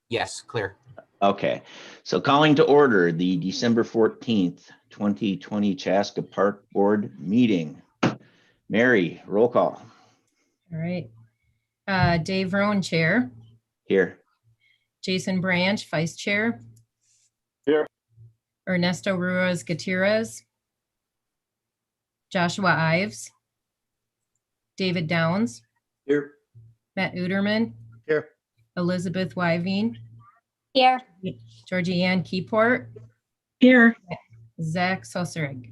Yes, clear. Okay, so calling to order the December 14th, 2020 Chaska Park Board meeting. Mary, roll call. All right. Dave Rohn, Chair. Here. Jason Branch, Vice Chair. Here. Ernesto Ruiz Gutierrez. Joshua Ives. David Downs. Here. Matt Uderman. Here. Elizabeth Wyveen. Here. Georgie Ann Keyport. Here. Zach Soserig.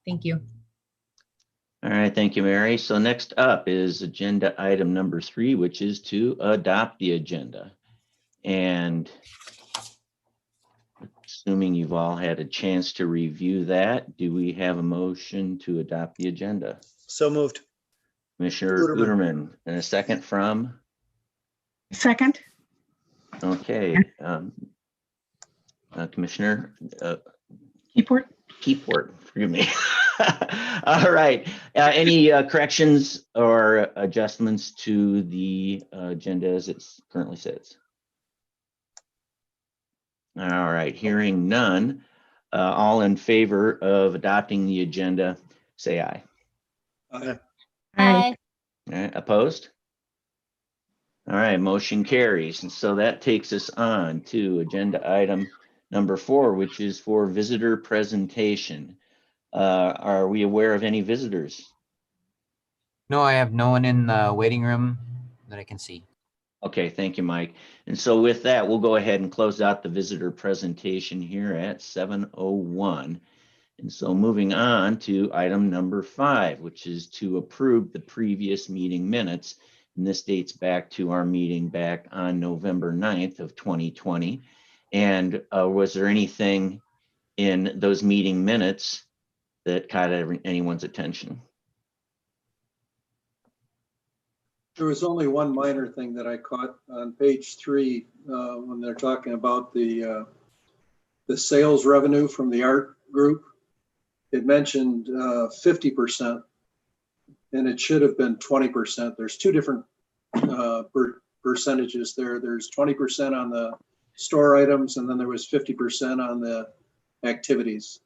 Thank you. All right, thank you, Mary. So next up is agenda item number 3, which is to adopt the agenda. And assuming you've all had a chance to review that, do we have a motion to adopt the agenda? So moved. Commissioner Uderman, and a second from? Second. Okay. Commissioner Keyport, forgive me. All right. Any corrections or adjustments to the agenda as it currently sits? All right. Hearing none. All in favor of adopting the agenda, say aye. Aye. Aye. All right. Opposed? All right. Motion carries. And so that takes us on to agenda item number 4, which is for visitor presentation. Are we aware of any visitors? No, I have no one in the waiting room that I can see. Okay, thank you, Mike. And so with that, we'll go ahead and close out the visitor presentation here at 7:01. And so moving on to item number 5, which is to approve the previous meeting minutes. And this dates back to our meeting back on November 9th of 2020. And was there anything in those meeting minutes that caught anyone's attention? There was only one minor thing that I caught on page 3 when they're talking about the sales revenue from the art group. It mentioned 50%, and it should have been 20%. There's two different percentages there. There's 20% on the store items, and then there was 50% on the activities.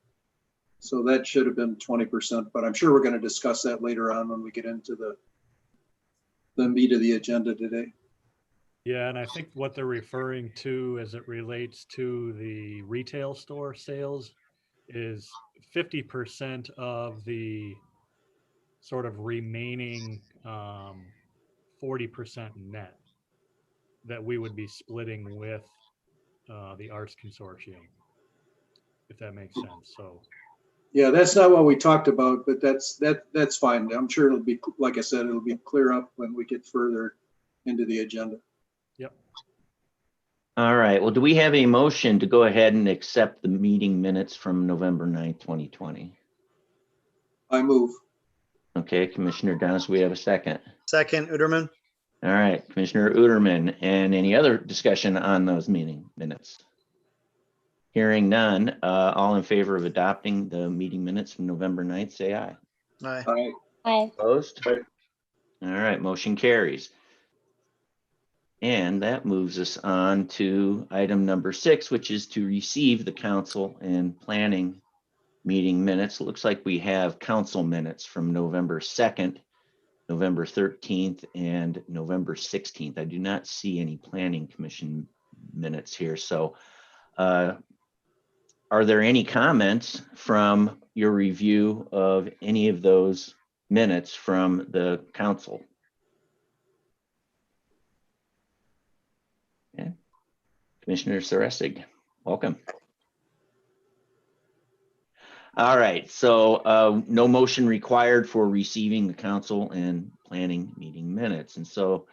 So that should have been 20%, but I'm sure we're going to discuss that later on when we get into the meat of the agenda today. Yeah, and I think what they're referring to as it relates to the retail store sales is 50% of the sort of remaining 40% net that we would be splitting with the Arts Consortium, if that makes sense. So yeah, that's not what we talked about, but that's fine. I'm sure it'll be, like I said, it'll be clear up when we get further into the agenda. Yep. All right. Well, do we have a motion to go ahead and accept the meeting minutes from November 9th, 2020? I move. Okay, Commissioner Downs, we have a second. Second, Uderman. All right, Commissioner Uderman, and any other discussion on those meeting minutes? Hearing none, all in favor of adopting the meeting minutes from November 9th, say aye. Aye. Aye. Aye. Opposed? Aye. All right, motion carries. And that moves us on to item number 6, which is to receive the council and planning meeting minutes. It looks like we have council minutes from November 2nd, November 13th, and November 16th. I do not see any planning commission minutes here. So are there any comments from your review of any of those minutes from the council? Okay. Commissioner Sarestig, welcome. All right, so no motion required for receiving the council and planning meeting minutes. And so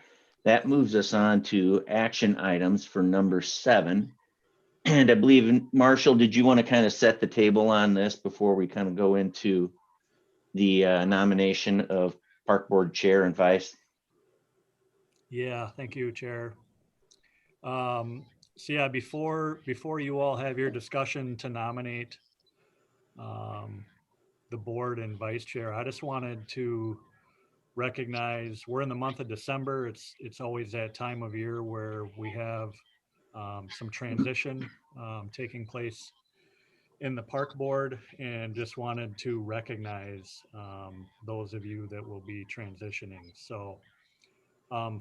that moves us on to action items for number 7. And I believe, Marshall, did you want to kind of set the table on this before we kind of go into the nomination of Park Board Chair and Vice? yeah, thank you, Chair. So yeah, before you all have your discussion to nominate the board and vice chair, I just wanted to recognize we're in the month of December. It's always that time of year where we have some transition taking place in the park board, and just wanted to recognize those of you that will be transitioning. So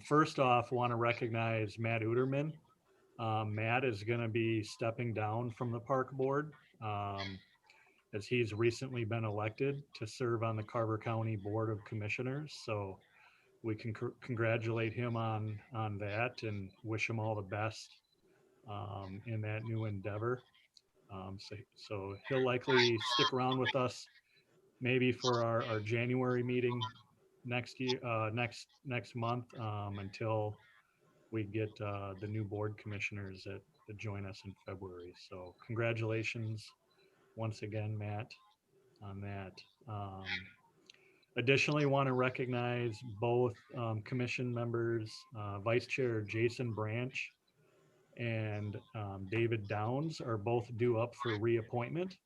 first off, want to recognize Matt Uterman. Matt is going to be stepping down from the park board as he's recently been elected to serve on the Carver County Board of Commissioners. So we can congratulate him on that and wish him all the best in that new endeavor. So he'll likely stick around with us maybe for our January meeting next year, next month, until we get the new board commissioners that join us in February. So congratulations once again, Matt, on that. Additionally, want to recognize both commission members, Vice Chair Jason Branch and David Downs are both due up for reappointment.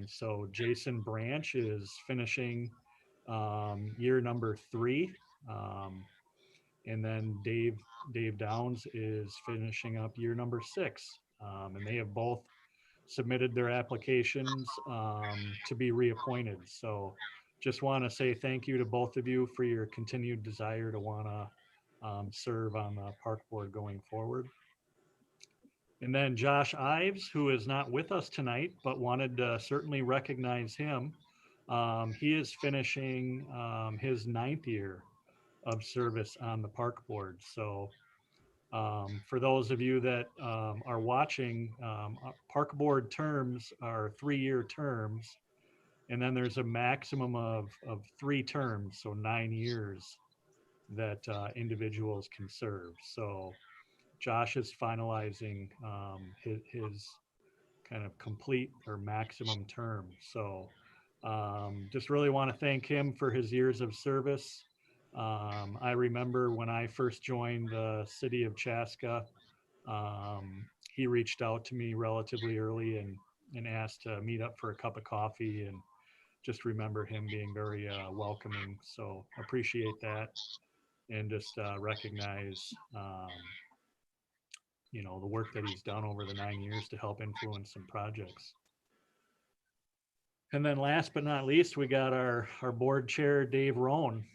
So Jason Branch is finishing year number 3. And then Dave Downs is finishing up year number 6. And they have both submitted their applications to be reappointed. So just want to say thank you to both of you for your continued desire to want to serve on the park board going forward. And then Josh Ives, who is not with us tonight, but wanted to certainly recognize him. He is finishing his 9th year of service on the park board. So for those of you that are watching, park board terms are 3-year terms. And then there's a maximum of 3 terms, so 9 years that individuals can serve. So Josh is finalizing his kind of complete or maximum term. So just really want to thank him for his years of service. I remember when I first joined the city of Chaska, he reached out to me relatively early and asked to meet up for a cup of coffee, and just remember him being very welcoming. So appreciate that, and just recognize the work that he's done over the 9 years to help influence some projects. And then last but not least, we got our board chair, Dave Rohn,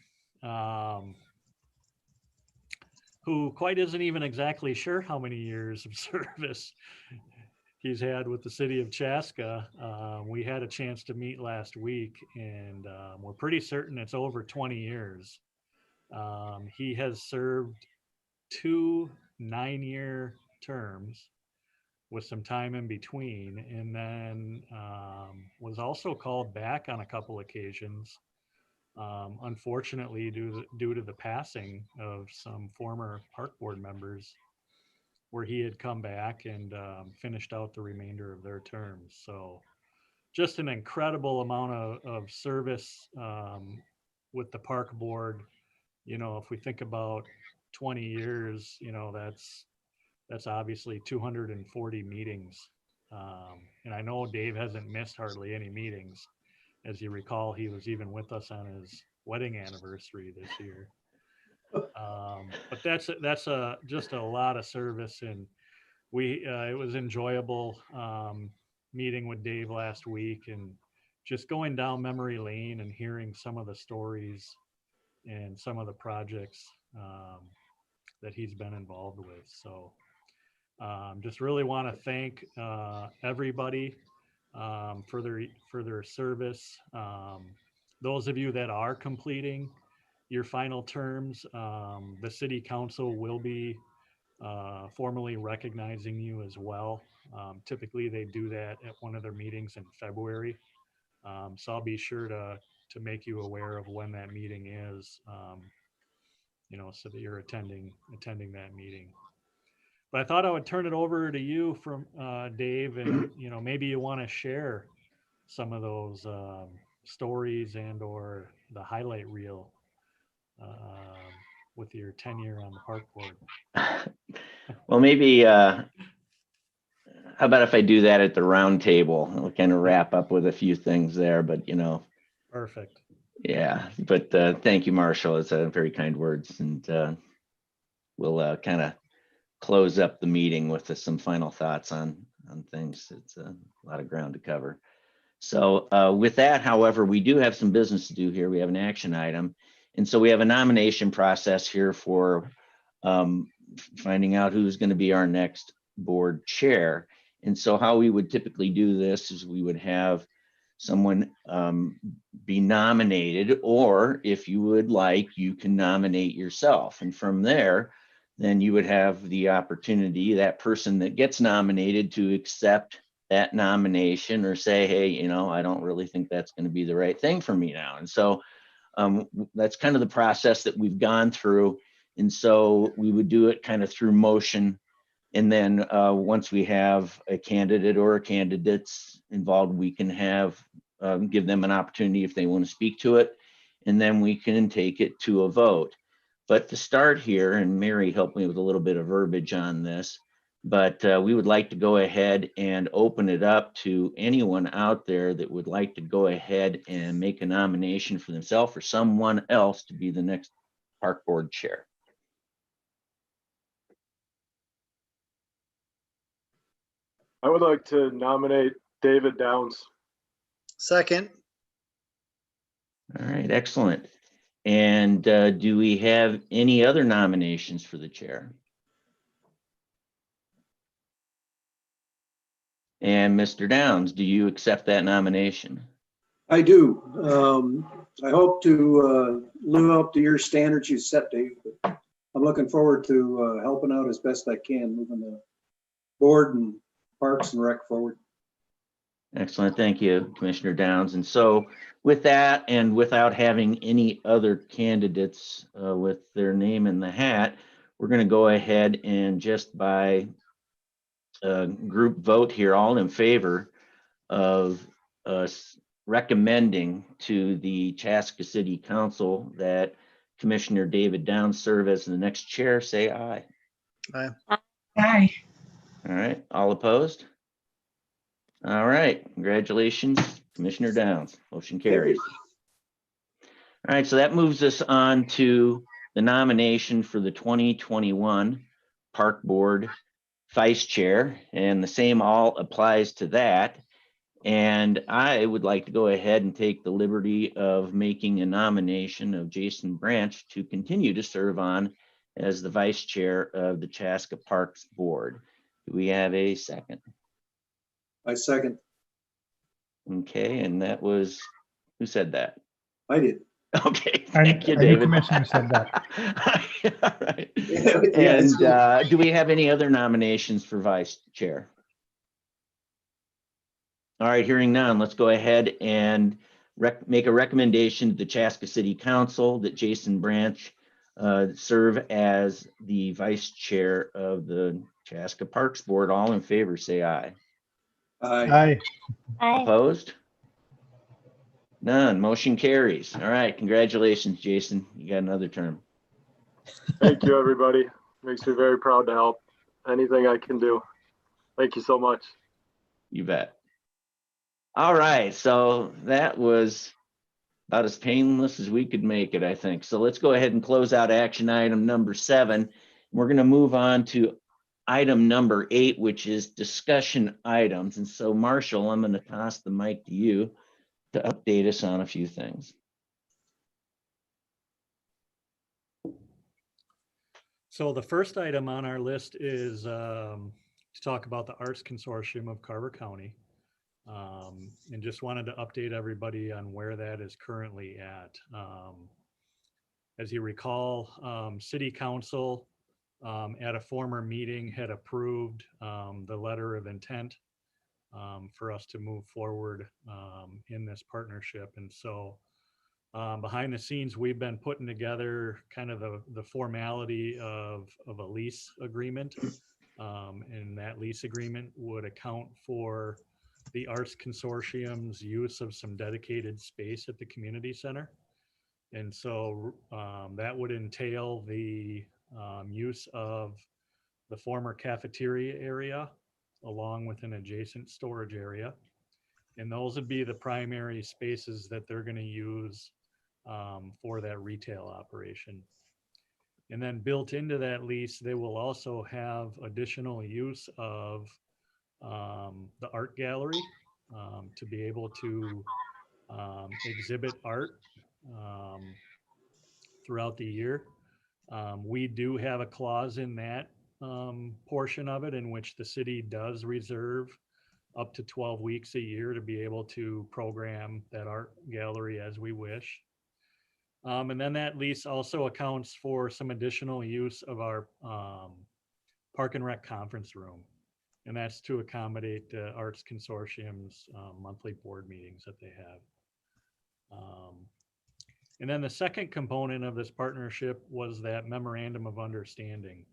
who quite isn't even exactly sure how many years of service he's had with the city of Chaska. We had a chance to meet last week, and we're pretty certain it's over 20 years. He has served 2 9-year terms with some time in between, and then was also called back on a couple occasions, unfortunately due to the passing of some former park board members, where he had come back and finished out the remainder of their terms. So just an incredible amount of service with the park board. If we think about 20 years, that's obviously 240 meetings. And I know Dave hasn't missed hardly any meetings. As you recall, he was even with us on his wedding anniversary this year. But that's just a lot of service, and it was enjoyable meeting with Dave last week and just going down memory lane and hearing some of the stories and some of the projects that he's been involved with. So just really want to thank everybody for their service. Those of you that are completing your final terms, the city council will be formally recognizing you as well. Typically they do that at one of their meetings in February. So I'll be sure to make you aware of when that meeting is, so that you're attending that meeting. But I thought I would turn it over to you from Dave, and maybe you want to share some of those stories and or the highlight reel with your tenure on the park board. Well, maybe how about if I do that at the round table? We'll kind of wrap up with a few things there, but Perfect. Yeah, but thank you, Marshall. It's very kind words, and we'll kind of close up the meeting with some final thoughts on things. It's a lot of ground to cover. So with that, however, we do have some business to do here. We have an action item, and so we have a nomination process here for finding out who's going to be our next board chair. And so how we would typically do this is we would have someone be nominated, or if you would like, you can nominate yourself. And from there, then you would have the opportunity, that person that gets nominated, to accept that nomination or say, hey, you know, I don't really think that's going to be the right thing for me now. And so that's kind of the process that we've gone through. And so we would do it kind of through motion. And then once we have a candidate or candidates involved, we can have give them an opportunity if they want to speak to it. And then we can take it to a vote. But to start here, and Mary helped me with a little bit of verbiage on this, but we would like to go ahead and open it up to anyone out there that would like to go ahead and make a nomination for themselves or someone else to be the next park board chair. I would like to nominate David Downs. Second. All right, excellent. And do we have any other nominations for the chair? And Mr. Downs, do you accept that nomination? I do. I hope to live up to your standards you set, Dave. But I'm looking forward to helping out as best I can, moving the board and Parks and Rec forward. Excellent. Thank you, Commissioner Downs. And so with that, and without having any other candidates with their name in the hat, we're going to go ahead and just by group vote here, all in favor of recommending to the Chaska City Council that Commissioner David Downs serve as the next chair, say aye. Aye. Aye. All right, all opposed? All right, congratulations, Commissioner Downs. Motion carries. All right, so that moves us on to the nomination for the 2021 Park Board Vice Chair, and the same all applies to that. And I would like to go ahead and take the liberty of making a nomination of Jason Branch to continue to serve on as the Vice Chair of the Chaska Parks Board. Do we have a second? I second. Okay, and that was, who said that? I did. Okay, I thank you, knew David. Commissioner said that. All right. Yeah, And do we have any other nominations for Vice Chair? All right, hearing none, let's go ahead and make a recommendation to the Chaska City Council that Jason Branch serve as the Vice Chair of the Chaska Parks Board. All in favor, say aye. Aye. Aye. Opposed? None. Motion carries. All right, congratulations, Jason. You got another term. Thank you, everybody. Makes me very proud to help. Anything I can do. Thank you so much. You bet. All right, so that was about as painless as we could make it, I think. So let's go ahead and close out action item number 7. We're going to move on to item number 8, which is discussion items. And so, Marshall, I'm going to toss the mic to you to update us on a few things. So the first item on our list is to talk about the Arts Consortium of Carver County. And just wanted to update everybody on where that is currently at. As you recall, City Council at a former meeting had approved the letter of intent for us to move forward in this partnership. And so behind the scenes, we've been putting together kind of the formality of a lease agreement. And that lease agreement would account for the Arts Consortium's use of some dedicated space at the community center. And so that would entail the use of the former cafeteria area along with an adjacent storage area. And those would be the primary spaces that they're going to use for that retail operation. And then built into that lease, they will also have additional use of the art gallery to be able to exhibit art throughout the year. We do have a clause in that portion of it in which the city does reserve up to 12 weeks a year to be able to program that art gallery as we wish. And then that lease also accounts for some additional use of our Park and Rec conference room. And that's to accommodate the Arts Consortium's monthly board meetings that they have. And then the second component of this partnership was that Memorandum of Understanding.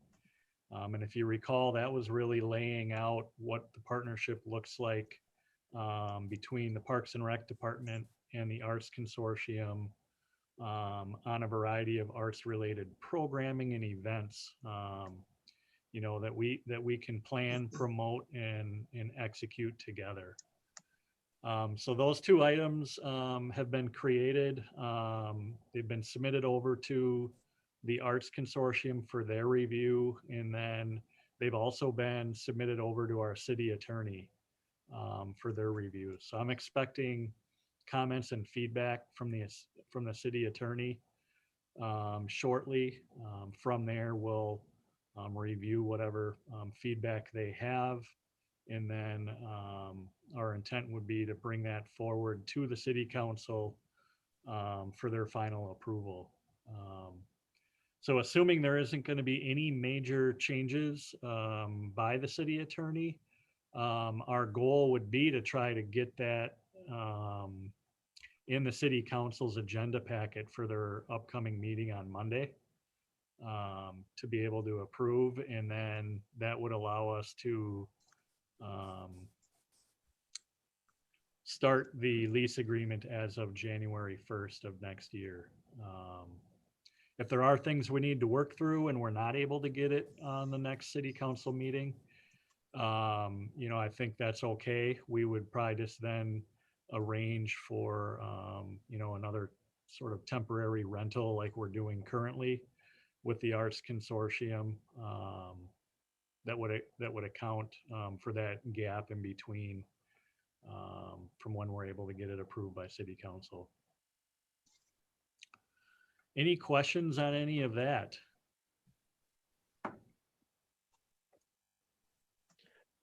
And if you recall, that was really laying out what the partnership looks like between the Parks and Rec Department and the Arts Consortium on a variety of arts-related programming and events, you know, that we can plan, promote, and execute together. So those two items have been created. They've been submitted over to the Arts Consortium for their review, and then they've also been submitted over to our city attorney for their review. So I'm expecting comments and feedback from the city attorney shortly. From there, we'll review whatever feedback they have. And then our intent would be to bring that forward to the city council for their final approval. So assuming there isn't going to be any major changes by the city attorney, our goal would be to try to get that in the city council's agenda packet for their upcoming meeting on Monday to be able to approve. And then that would allow us to start the lease agreement as of January 1st of next year. If there are things we need to work through and we're not able to get it on the next city council meeting, you know, I think that's okay. We would probably just then arrange for, you know, another sort of temporary rental like we're doing currently with the Arts Consortium that would account for that gap in between from when we're able to get it approved by city council. Any questions on any of that?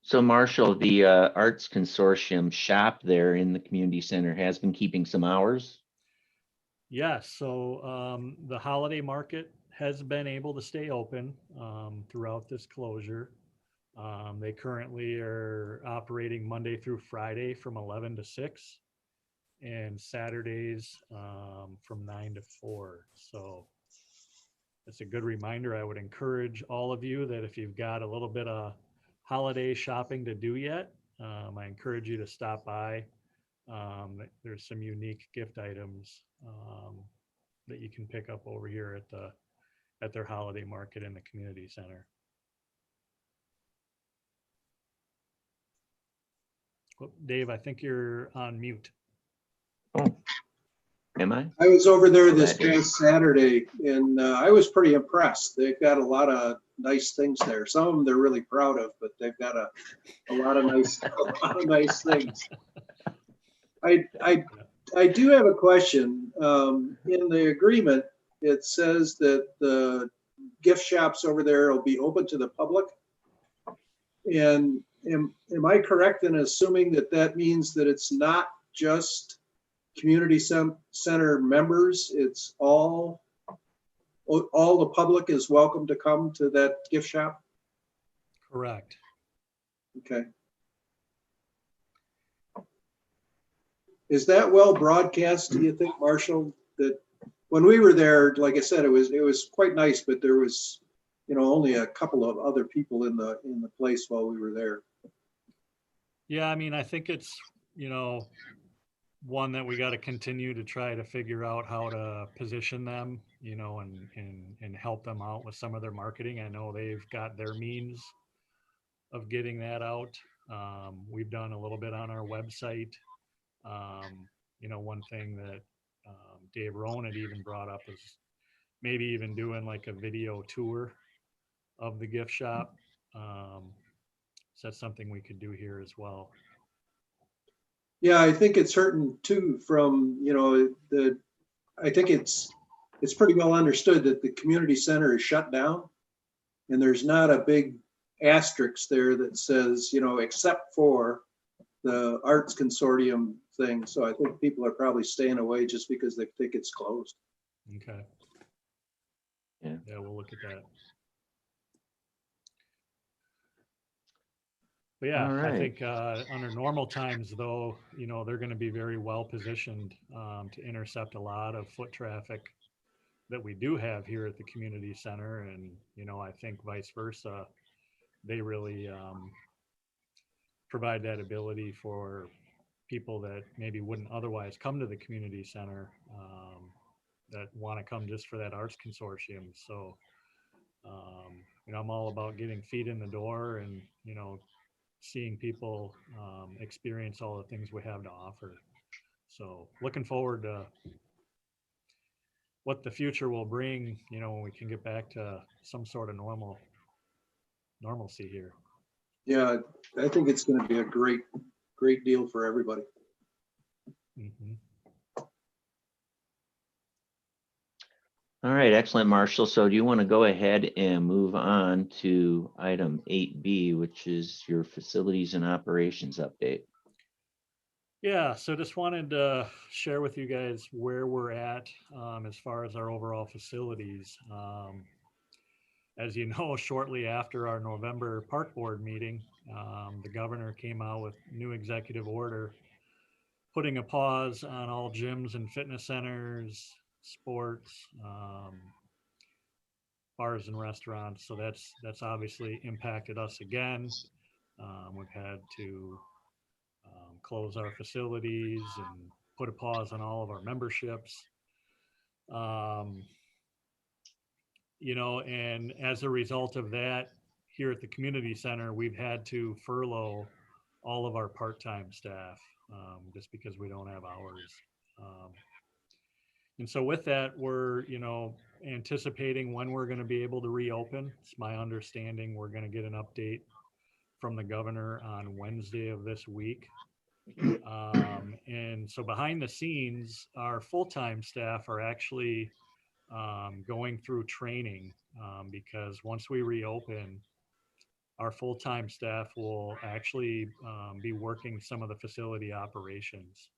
So Marshall, the Arts Consortium shop there in the community center has been keeping some hours. Yes, so the holiday market has been able to stay open throughout this closure. They currently are operating Monday through Friday from 11 to 6 and Saturdays from 9 to 4. So it's a good reminder. I would encourage all of you that if you've got a little bit of holiday shopping to do yet, I encourage you to stop by. There's some unique gift items that you can pick up over here at their holiday market in the community center. Oh, Dave, I think you're on mute. Oh, am I? I was over there this That is- past Saturday and I was pretty impressed. They've got a lot of nice things there. Some of them they're really proud of, but they've got a lot of nice things. I do have a question. In the agreement, it says that the gift shops over there will be open to the public. And am I correct in assuming that that means that it's not just community center members, it's all the public is welcome to come to that gift shop? Correct. Okay. Is that well broadcast, do you think, Marshall? That when we were there, like I said, it was quite nice, but there was, you know, only a couple of other people in the place while we were there. Yeah, I mean, I think it's, you know, one that we got to continue to try to figure out how to position them, you know, and help them out with some of their marketing. I know they've got their means of getting that out. We've done a little bit on our website. You know, one thing that Dave Rohn had even brought up is maybe even doing like a video tour of the gift shop. So that's something we could do here as well. Yeah, I think it's hurting too from, I think it's pretty well understood that the community center is shut down. And there's not a big asterisk there that says, except for the Arts Consortium thing. So I think people are probably staying away just because they think it's closed. Okay. Yeah. Yeah, we'll look at that. But yeah, All I right. think under normal times, though, they're going to be very well positioned to intercept a lot of foot traffic that we do have here at the community center. And, I think vice versa, they really provide that ability for people that maybe wouldn't otherwise come to the community center that want to come just for that arts consortium. So, I'm all about getting feet in the door and, seeing people experience all the things we have to offer. So looking forward to what the future will bring, when we can get back to some sort of normalcy here. Yeah, I think it's going to be a great deal for everybody. Mhm. All right, excellent, Marshall. So do you want to go ahead and move on to item 8B, which is your facilities and operations update? Yeah, so just wanted to share with you guys where we're at as far as our overall facilities. As you know, shortly after our November park board meeting, the governor came out with new executive order putting a pause on all gyms and fitness centers, sports, bars and restaurants. So that's obviously impacted us again. We've had to close our facilities and put a pause on all of our memberships. And as a result of that, here at the community center, we've had to furlough all of our part-time staff just because we don't have hours. And so with that, we're, anticipating when we're going to be able to reopen. It's my understanding we're going to get an update from the governor on Wednesday of this week. And so behind the scenes, our full-time staff are actually going through training because once we reopen, our full-time staff will actually be working some of the facility operations.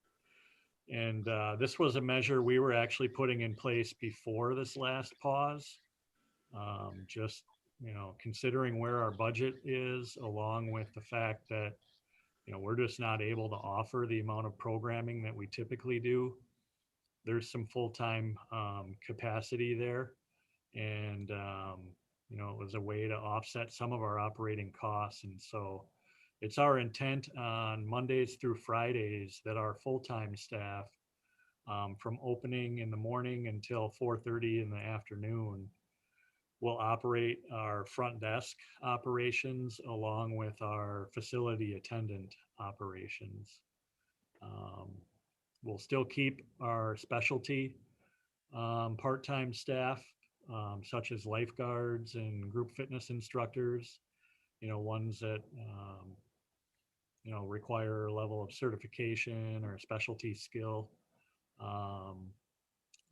And this was a measure we were actually putting in place before this last pause. Just, considering where our budget is, along with the fact that, we're just not able to offer the amount of programming that we typically do. There's some full-time capacity there. And, it was a way to offset some of our operating costs. And so it's our intent on Mondays through Fridays that our full-time staff from opening in the morning until 4:30 in the afternoon will operate our front desk operations along with our facility attendant operations. We'll still keep our specialty part-time staff, such as lifeguards and group fitness instructors, ones that, require a level of certification or specialty skill.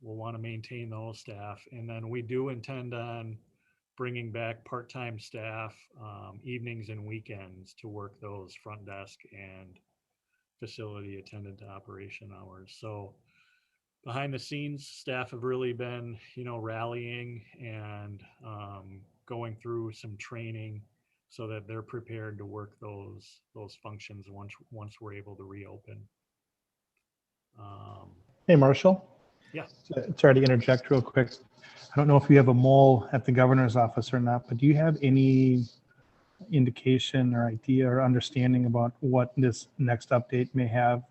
We'll want to maintain those staff. And then we do intend on bringing back part-time staff evenings and weekends to work those front desk and facility attendant operation hours. So behind the scenes, staff have really been, rallying and going through some training so that they're prepared to work those functions once we're able to reopen. Hey, Marshall. Yeah. Sorry to interject real quick. I don't know if you have a mole at the governor's office or not, but do you have any indication or idea or understanding about what this next update may have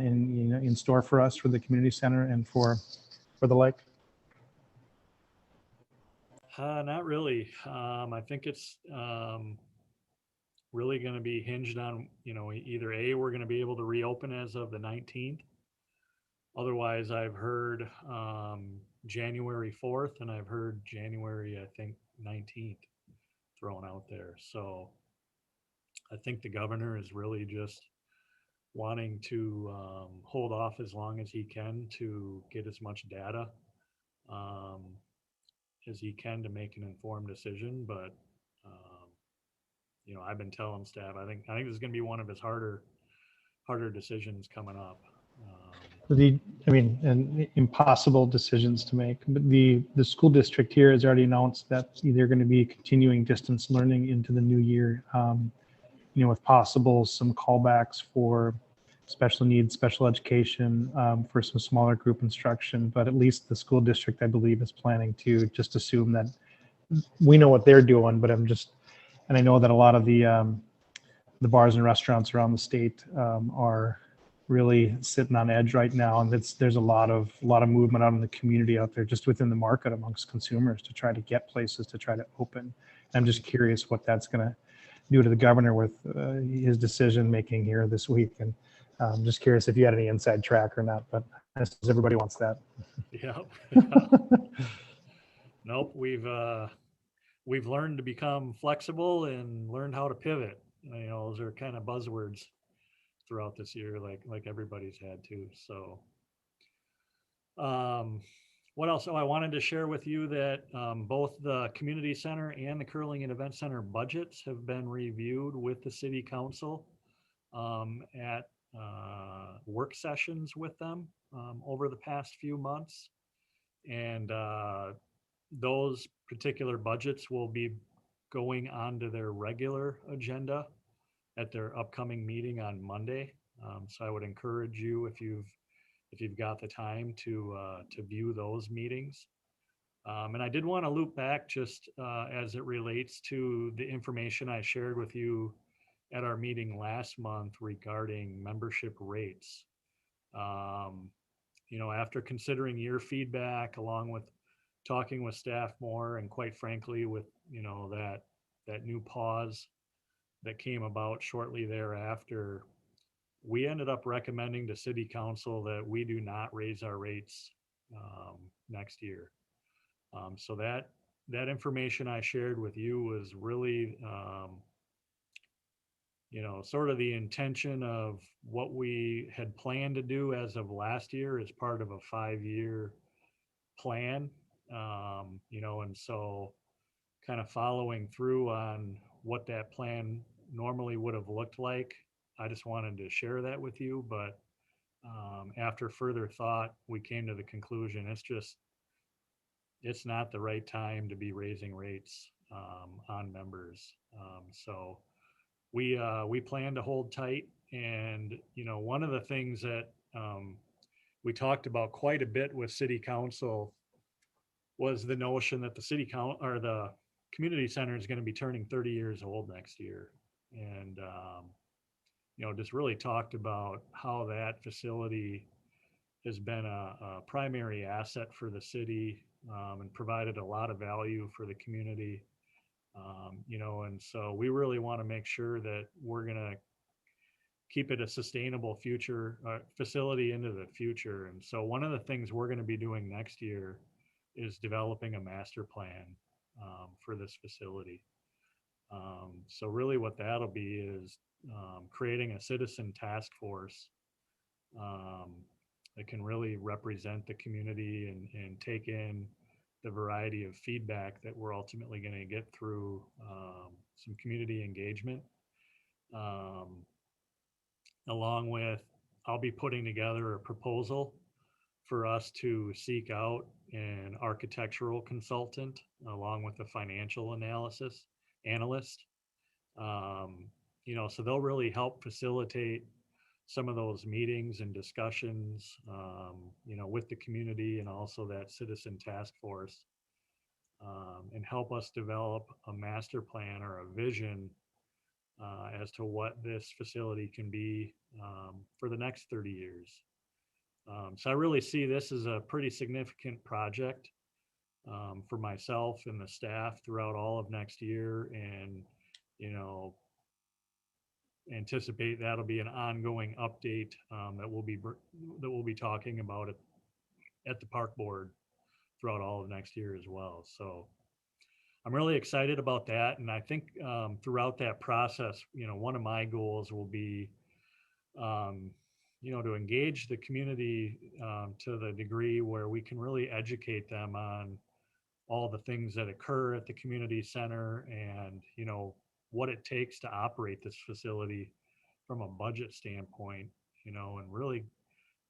in store for us, for the community center and for the like? Not really. I think it's really going to be hinged on, either A, we're going to be able to reopen as of the 19th, Otherwise, I've heard January 4th, and I've heard January, I think, 19th thrown out there. So I think the governor is really just wanting to hold off as long as he can to get as much data as he can to make an informed decision. But I've been telling staff, I think this is going to be one of his harder decisions coming up. And impossible decisions to make. But the school district here has already announced that they're going to be continuing distance learning into the new year. With possible some callbacks for special needs, special education, for some smaller group instruction. But at least the school district, I believe, is planning to just assume that we know what they're doing. But I know that a lot of the bars and restaurants around the state are really sitting on edge right now, and there's a lot of movement out in the community out there, just within the market amongst consumers, to try to get places to try to open. I'm just curious what that's going to do to the governor with his decision making here this week, and I'm just curious if you had any inside track or not. But I suppose everybody wants that. Yeah. Nope. We've learned to become flexible and learned how to pivot. Those are kind of buzzwords throughout this year, like everybody's had to. So what else? I wanted to share with you that both the community center and the curling and event center budgets have been reviewed with the city council at work sessions with them over the past few months. And those particular budgets will be going onto their regular agenda at their upcoming meeting on Monday. So I would encourage you, if you've got the time, to view those meetings. And I did want to loop back just as it relates to the information I shared with you at our meeting last month regarding membership rates. After considering your feedback, along with talking with staff more, and quite frankly, with that new pause that came about shortly thereafter, we ended up recommending to city council that we do not raise our rates next year. So that information I shared with you was really, sort of the intention of what we had planned to do as of last year as part of a 5-year plan. And so kind of following through on what that plan normally would have looked like. I just wanted to share that with you, but after further thought, we came to the conclusion it's not the right time to be raising rates on members. So we plan to hold tight. And one of the things that we talked about quite a bit with city council was the notion that the community center is going to be turning 30 years old next year. And just really talked about how that facility has been a primary asset for the city, and provided a lot of value for the community. And so we really want to make sure that we're going to keep it a sustainable future facility into the future. And so one of the things we're going to be doing next year is developing a master plan for this facility. So really what that'll be is creating a citizen task force that can really represent the community and take in the variety of feedback that we're ultimately going to get through some community engagement. Along with, I'll be putting together a proposal for us to seek out an architectural consultant along with a financial analyst. So they'll really help facilitate some of those meetings and discussions, with the community and also that citizen task force, and help us develop a master plan or a vision as to what this facility can be for the next 30 years. So I really see this as a pretty significant project for myself and the staff throughout all of next year. And, anticipate that'll be an ongoing update that we'll be talking about at the park board throughout all of next year as well. So I'm really excited about that. And I think throughout that process, one of my goals will be, to engage the community to the degree where we can really educate them on all the things that occur at the community center and, what it takes to operate this facility from a budget standpoint, and really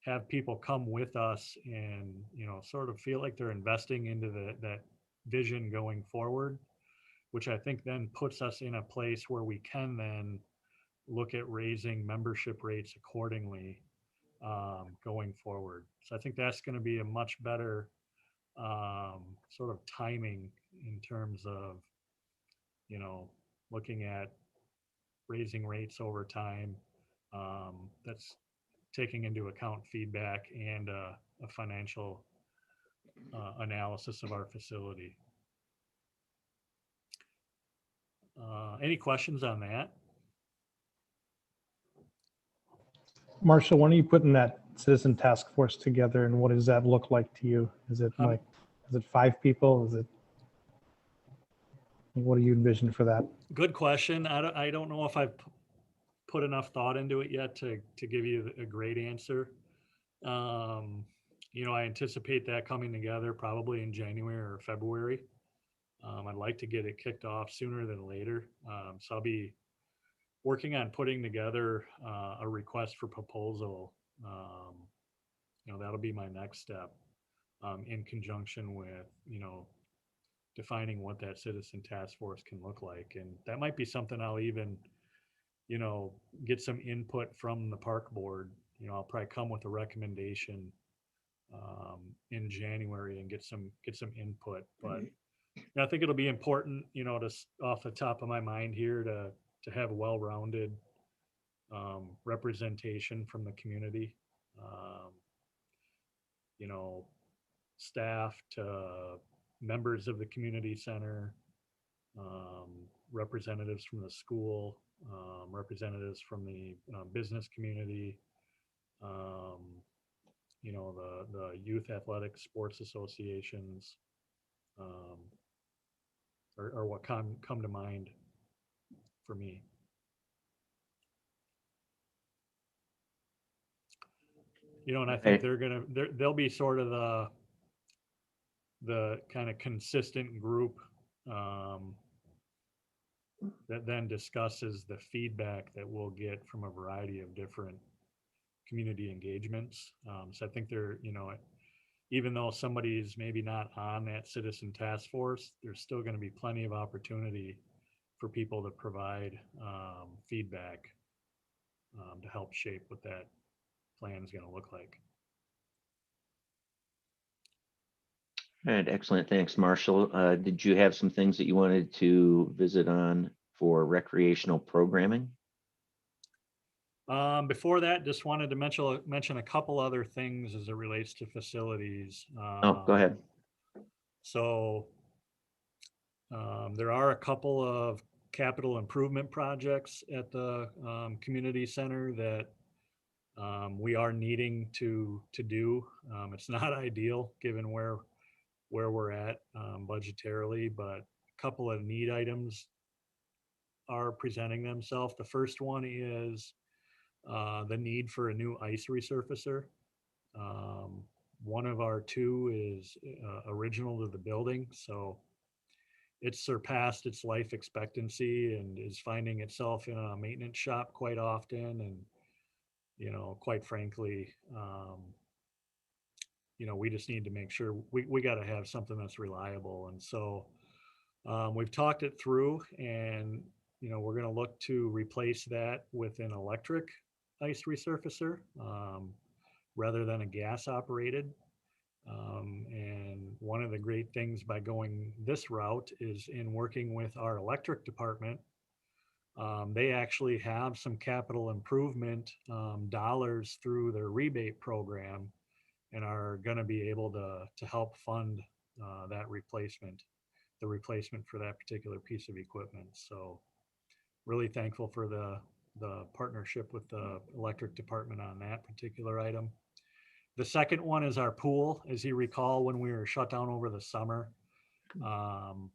have people come with us and, sort of feel like they're investing into that vision going forward, which I think then puts us in a place where we can then look at raising membership rates accordingly going forward. So I think that's going to be a much better sort of timing in terms of, looking at raising rates over time. That's taking into account feedback and a financial analysis of our facility. Any questions on that? Marshall, when are you putting that citizen task force together, and what does that look like to you? Is it 5 people? What do you envision for that? Good question. I don't know if I've put enough thought into it yet to give you a great answer. I anticipate that coming together probably in January or February. I'd like to get it kicked off sooner than later. So I'll be working on putting together a request for proposal. That'll be my next step in conjunction with, defining what that citizen task force can look like. And that might be something I'll even, get some input from the park board. I'll probably come with a recommendation in January and get some input. But I think it'll be important, to off the top of my mind here to have well-rounded representation from the community, staff to members of the community center, representatives from the school, representatives from the business community, the youth athletic sports associations, or what come to mind for me. And I think they'll be sort of the kind of consistent group that then discusses the feedback that we'll get from a variety of different community engagements. So I think they're, even though somebody's maybe not on that citizen task force, there's still going to be plenty of opportunity for people to provide feedback to help shape what that plan is going to look like. All right, excellent. Thanks, Marshall. Did you have some things that you wanted to visit on for recreational programming? Before that, just wanted to mention a couple other things as it relates to facilities. Go ahead. So there are a couple of capital improvement projects at the community center that we are needing to do. It's not ideal given where we're at budgetarily, but a couple of need items are presenting themselves. The first one is the need for a new ice resurfacer. One of our 2 is original to the building, so it's surpassed its life expectancy and is finding itself in a maintenance shop quite often. And, quite frankly, we just need to make sure we got to have something that's reliable. And so we've talked it through, and, we're going to look to replace that with an electric ice resurfacer rather than a gas operated. And one of the great things by going this route is in working with our electric department. They actually have some capital improvement dollars through their rebate program and are going to be able to help fund that replacement, the replacement for that particular piece of equipment. So really thankful for the the partnership with the electric department on that particular item. The second one is our pool. As you recall, when we were shut down over the summer,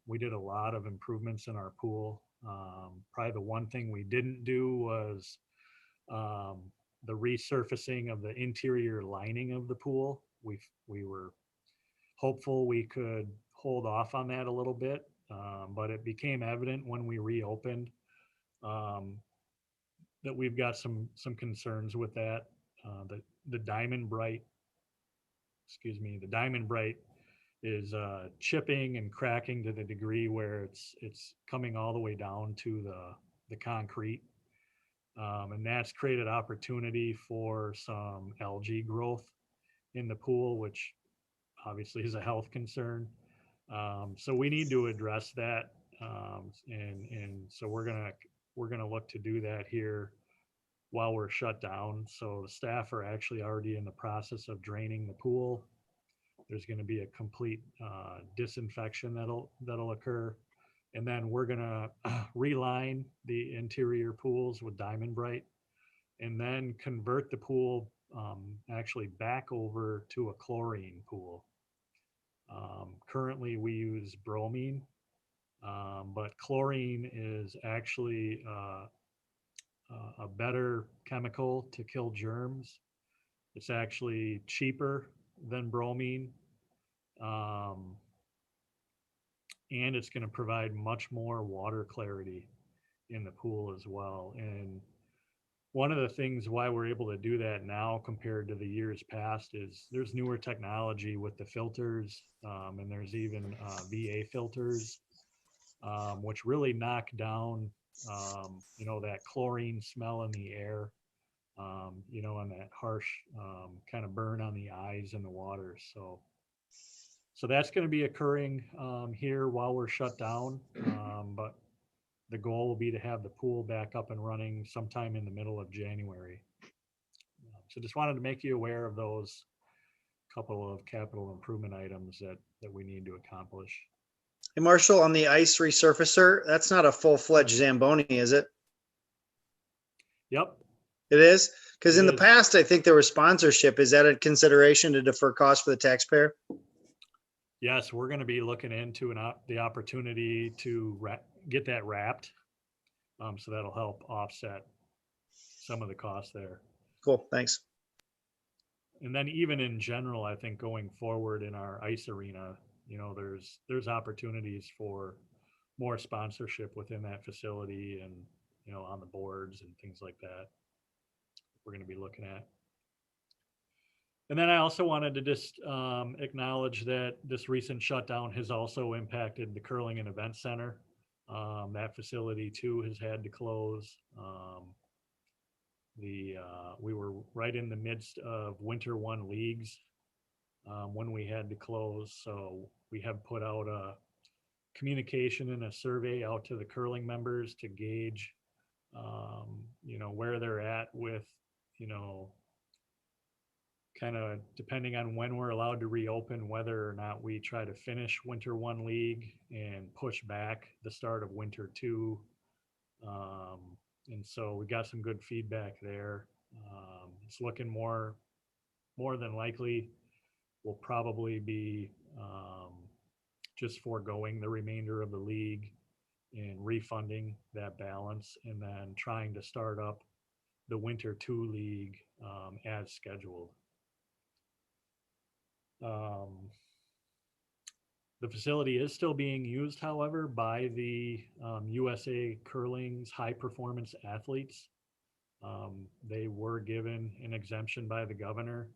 we did a lot of improvements in our pool. Probably the one thing we didn't do was the resurfacing of the interior lining of the pool. We were hopeful we could hold off on that a little bit, but it became evident when we reopened that we've got some concerns with that. The Diamond Bright, the Diamond Bright is chipping and cracking to the degree where it's coming all the way down to the concrete. And that's created opportunity for some algae growth in the pool, which obviously is a health concern. So we need to address that. And so we're gonna look to do that here while we're shut down. So the staff are actually already in the process of draining the pool. There's going to be a complete disinfection that'll occur, and then we're going to reline the interior pools with Diamond Bright, and then convert the pool actually back over to a chlorine pool. Currently, we use bromine, but chlorine is actually a better chemical to kill germs. It's actually cheaper than bromine. And it's going to provide much more water clarity in the pool as well. And one of the things why we're able to do that now compared to the years past is there's newer technology with the filters, and there's even VA filters, which really knock down, that chlorine smell in the air, and that harsh kind of burn on the eyes and the water. So that's going to be occurring here while we're shut down. But the goal will be to have the pool back up and running sometime in the middle of January. So just wanted to make you aware of those couple of capital improvement items that we need to accomplish. Hey, Marshall, on the ice resurfacer, that's not a full-fledged Zamboni, is it? Yep. It is? Because in It the is. past, I think there was sponsorship. Is that a consideration to defer costs for the taxpayer? Yes, we're going to be looking into the opportunity to get that wrapped. So that'll help offset some of the costs there. Cool, thanks. And then even in general, I think going forward in our ice arena, there's opportunities for more sponsorship within that facility and, on the boards and things like that we're going to be looking at. And then I also wanted to just acknowledge that this recent shutdown has also impacted the Curling and Event Center. That facility too has had to close. We were right in the midst of Winter 1 leagues when we had to close. So we have put out a communication and a survey out to the curling members to gauge, where they're at with, kind of depending on when we're allowed to reopen, whether or not we try to finish Winter 1 league and push back the start of Winter 2. And so we got some good feedback there. It's looking more than likely we'll probably be just foregoing the remainder of the league and refunding that balance, and then trying to start up the Winter 2 league as scheduled. The facility is still being used, however, by the USA Curling's high performance athletes. They were given an exemption by the governor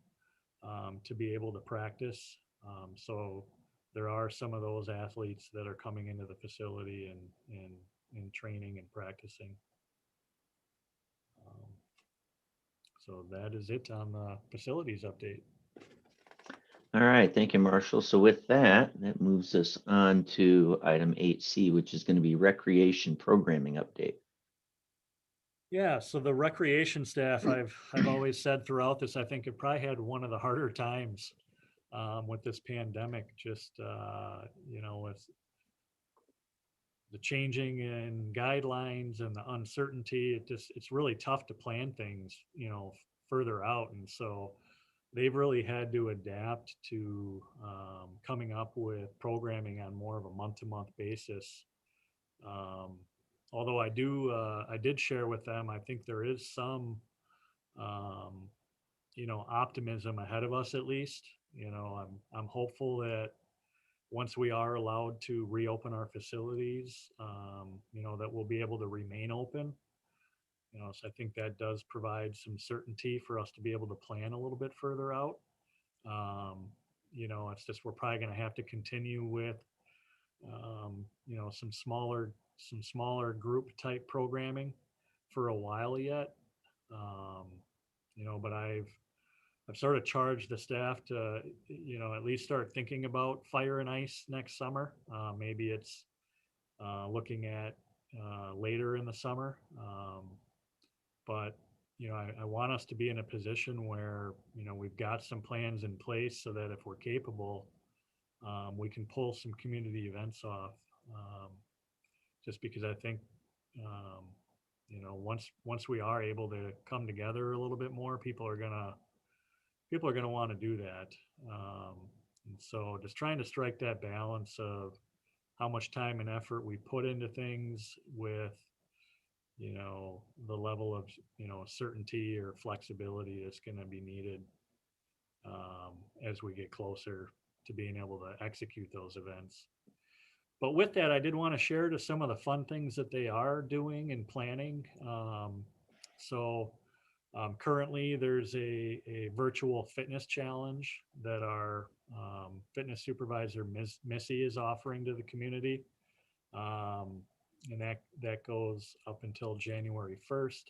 to be able to practice. So there are some of those athletes that are coming into the facility and training and practicing. So that is it on the facilities update. All right, thank you, Marshall. So with that moves us on to item 8C, which is going to be recreation programming update. Yeah, so the recreation staff, I've always said throughout this, I think it probably had one of the harder times with this pandemic. Just with the changing in guidelines and the uncertainty, it's really tough to plan things, further out. And so they've really had to adapt to coming up with programming on more of a month-to-month basis. Although I did share with them, I think there is some, optimism ahead of us at least. I'm hopeful that once we are allowed to reopen our facilities, that we'll be able to remain open. So I think that does provide some certainty for us to be able to plan a little bit further out. It's just we're probably going to have to continue with, some smaller group type programming for a while yet. But I've sort of charged the staff to, at least start thinking about fire and ice next summer. Maybe it's looking at later in the summer. But I want us to be in a position where, we've got some plans in place so that if we're capable, we can pull some community events off. Just because I think, once we are able to come together a little bit more, people are gonna want to do that. And so just trying to strike that balance of how much time and effort we put into things with, the level of, certainty or flexibility that's going to be needed as we get closer to being able to execute those events. But with that, I did want to share to some of the fun things that they are doing and planning. Currently, there's a virtual fitness challenge that our fitness supervisor, Missy, is offering to the community. And that goes up until January 1st.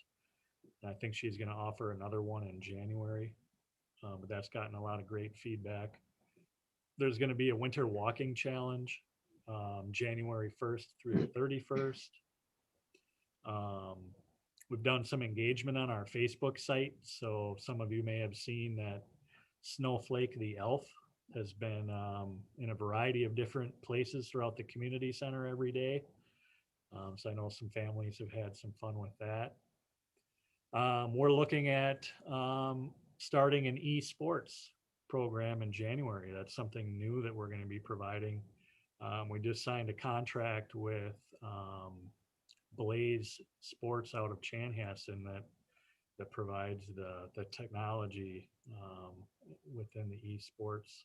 I think she's going to offer another one in January, but that's gotten a lot of great feedback. There's going to be a winter walking challenge, January 1st through the 31st. We've done some engagement on our Facebook site, so some of you may have seen that Snowflake the elf has been in a variety of different places throughout the community center every day. So I know some families have had some fun with that. We're looking at starting an esports program in January. That's something new that we're going to be providing. We just signed a contract with Blaze Sports out of Chanhassen that provides the technology within the esports.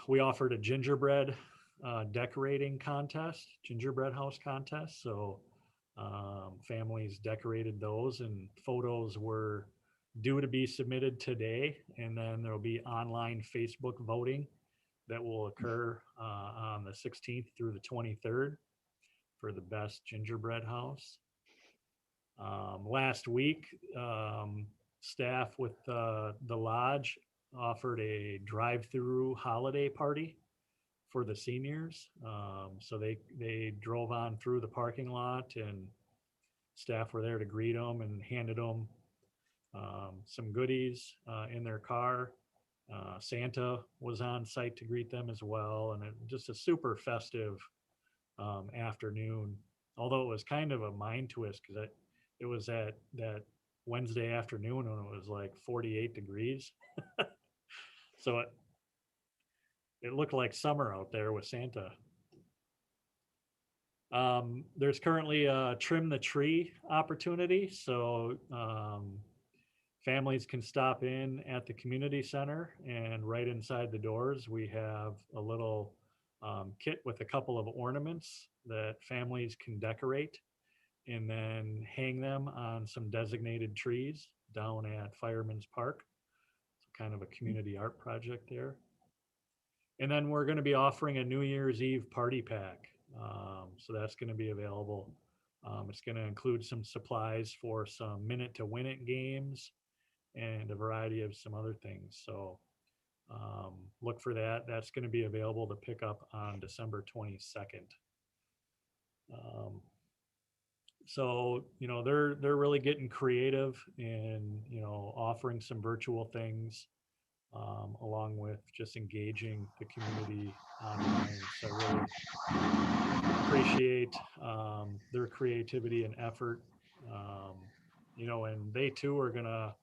We offered a gingerbread decorating contest, gingerbread house contest. So families decorated those, and photos were due to be submitted today. And then there'll be online Facebook voting that will occur on the 16th through the 23rd for the best gingerbread house. Last week, staff with the lodge offered a drive-through holiday party for the seniors. So they drove on through the parking lot, and staff were there to greet them and handed them some goodies in their car. Santa was on site to greet them as well, and just a super festive afternoon. Although it was kind of a mind twist because it was that Wednesday afternoon when it was like 48 degrees. So it looked like summer out there with Santa. There's currently a trim the tree opportunity. So families can stop in at the community center, and right inside the doors, we have a little kit with a couple of ornaments that families can decorate and then hang them on some designated trees down at Fireman's Park. It's kind of a community art project there. And then we're going to be offering a New Year's Eve party pack. So that's going to be available. It's going to include some supplies for some minute to win it games and a variety of some other things. So look for that. That's going to be available to pick up on December 22nd. So, they're really getting creative and, offering some virtual things. along with just engaging the community online. So I really appreciate their creativity and effort. And they too are going to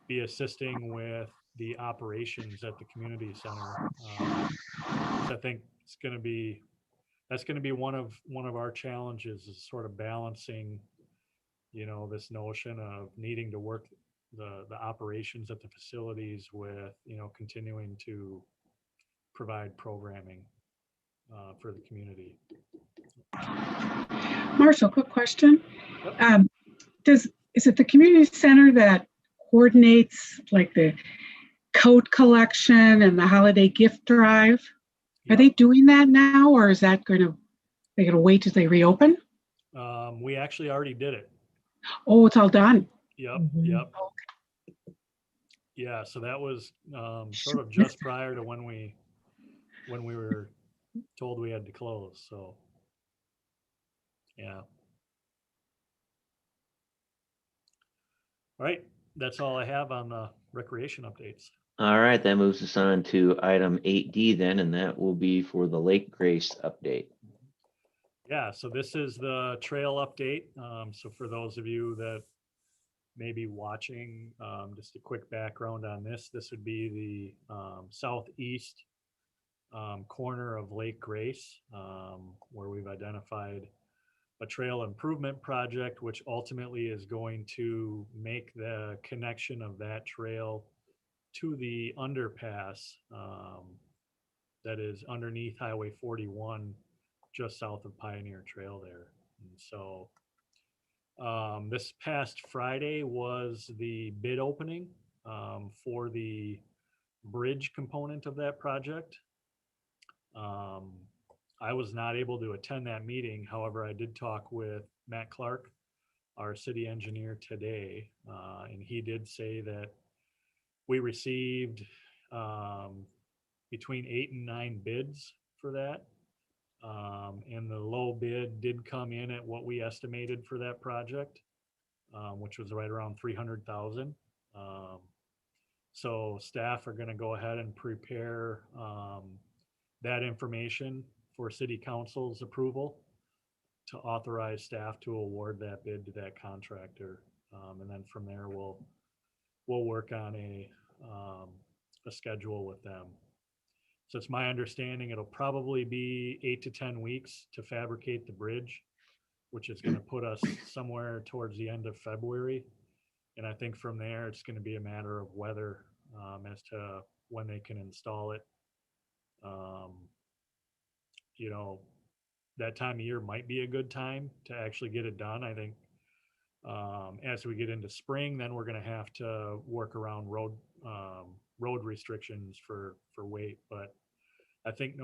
be assisting with the operations at the community center. So I think that's going to be one of our challenges, is sort of balancing, this notion of needing to work the operations at the facilities with, continuing to provide programming for the community. Marshall, quick question. Yep. Is it the community center that coordinates like the coat collection and the holiday gift drive? Are Yep. they doing that now, or is that they going to wait till they reopen? We actually already did it. Oh, it's all done. Yep. Mhm. Yep. Yeah. So that was sort of just prior to when we were told we had to close. So yeah. All right. That's all I have on the recreation updates. All right, that moves us on to item 8D then, and that will be for the Lake Grace update. Yeah, so this is the trail update. So for those of you that may be watching, just a quick background on this. This would be the southeast corner of Lake Grace, where we've identified a trail improvement project, which ultimately is going to make the connection of that trail to the underpass that is underneath Highway 41, just south of Pioneer Trail there. And so this past Friday was the bid opening for the bridge component of that project. I was not able to attend that meeting. However, I did talk with Matt Clark, our city engineer, today, and he did say that we received between 8 and 9 bids for that. And the low bid did come in at what we estimated for that project, which was right around 300,000. So staff are going to go ahead and prepare that information for city council's approval to authorize staff to award that bid to that contractor. And then from there, we'll work on a schedule with them. So it's my understanding it'll probably be 8 to 10 weeks to fabricate the bridge, which is going to put us somewhere towards the end of February. And I think from there, it's going to be a matter of weather as to when they can install it. That time of year might be a good time to actually get it done. I think as we get into spring, then we're going to have to work around road restrictions for weight. But I think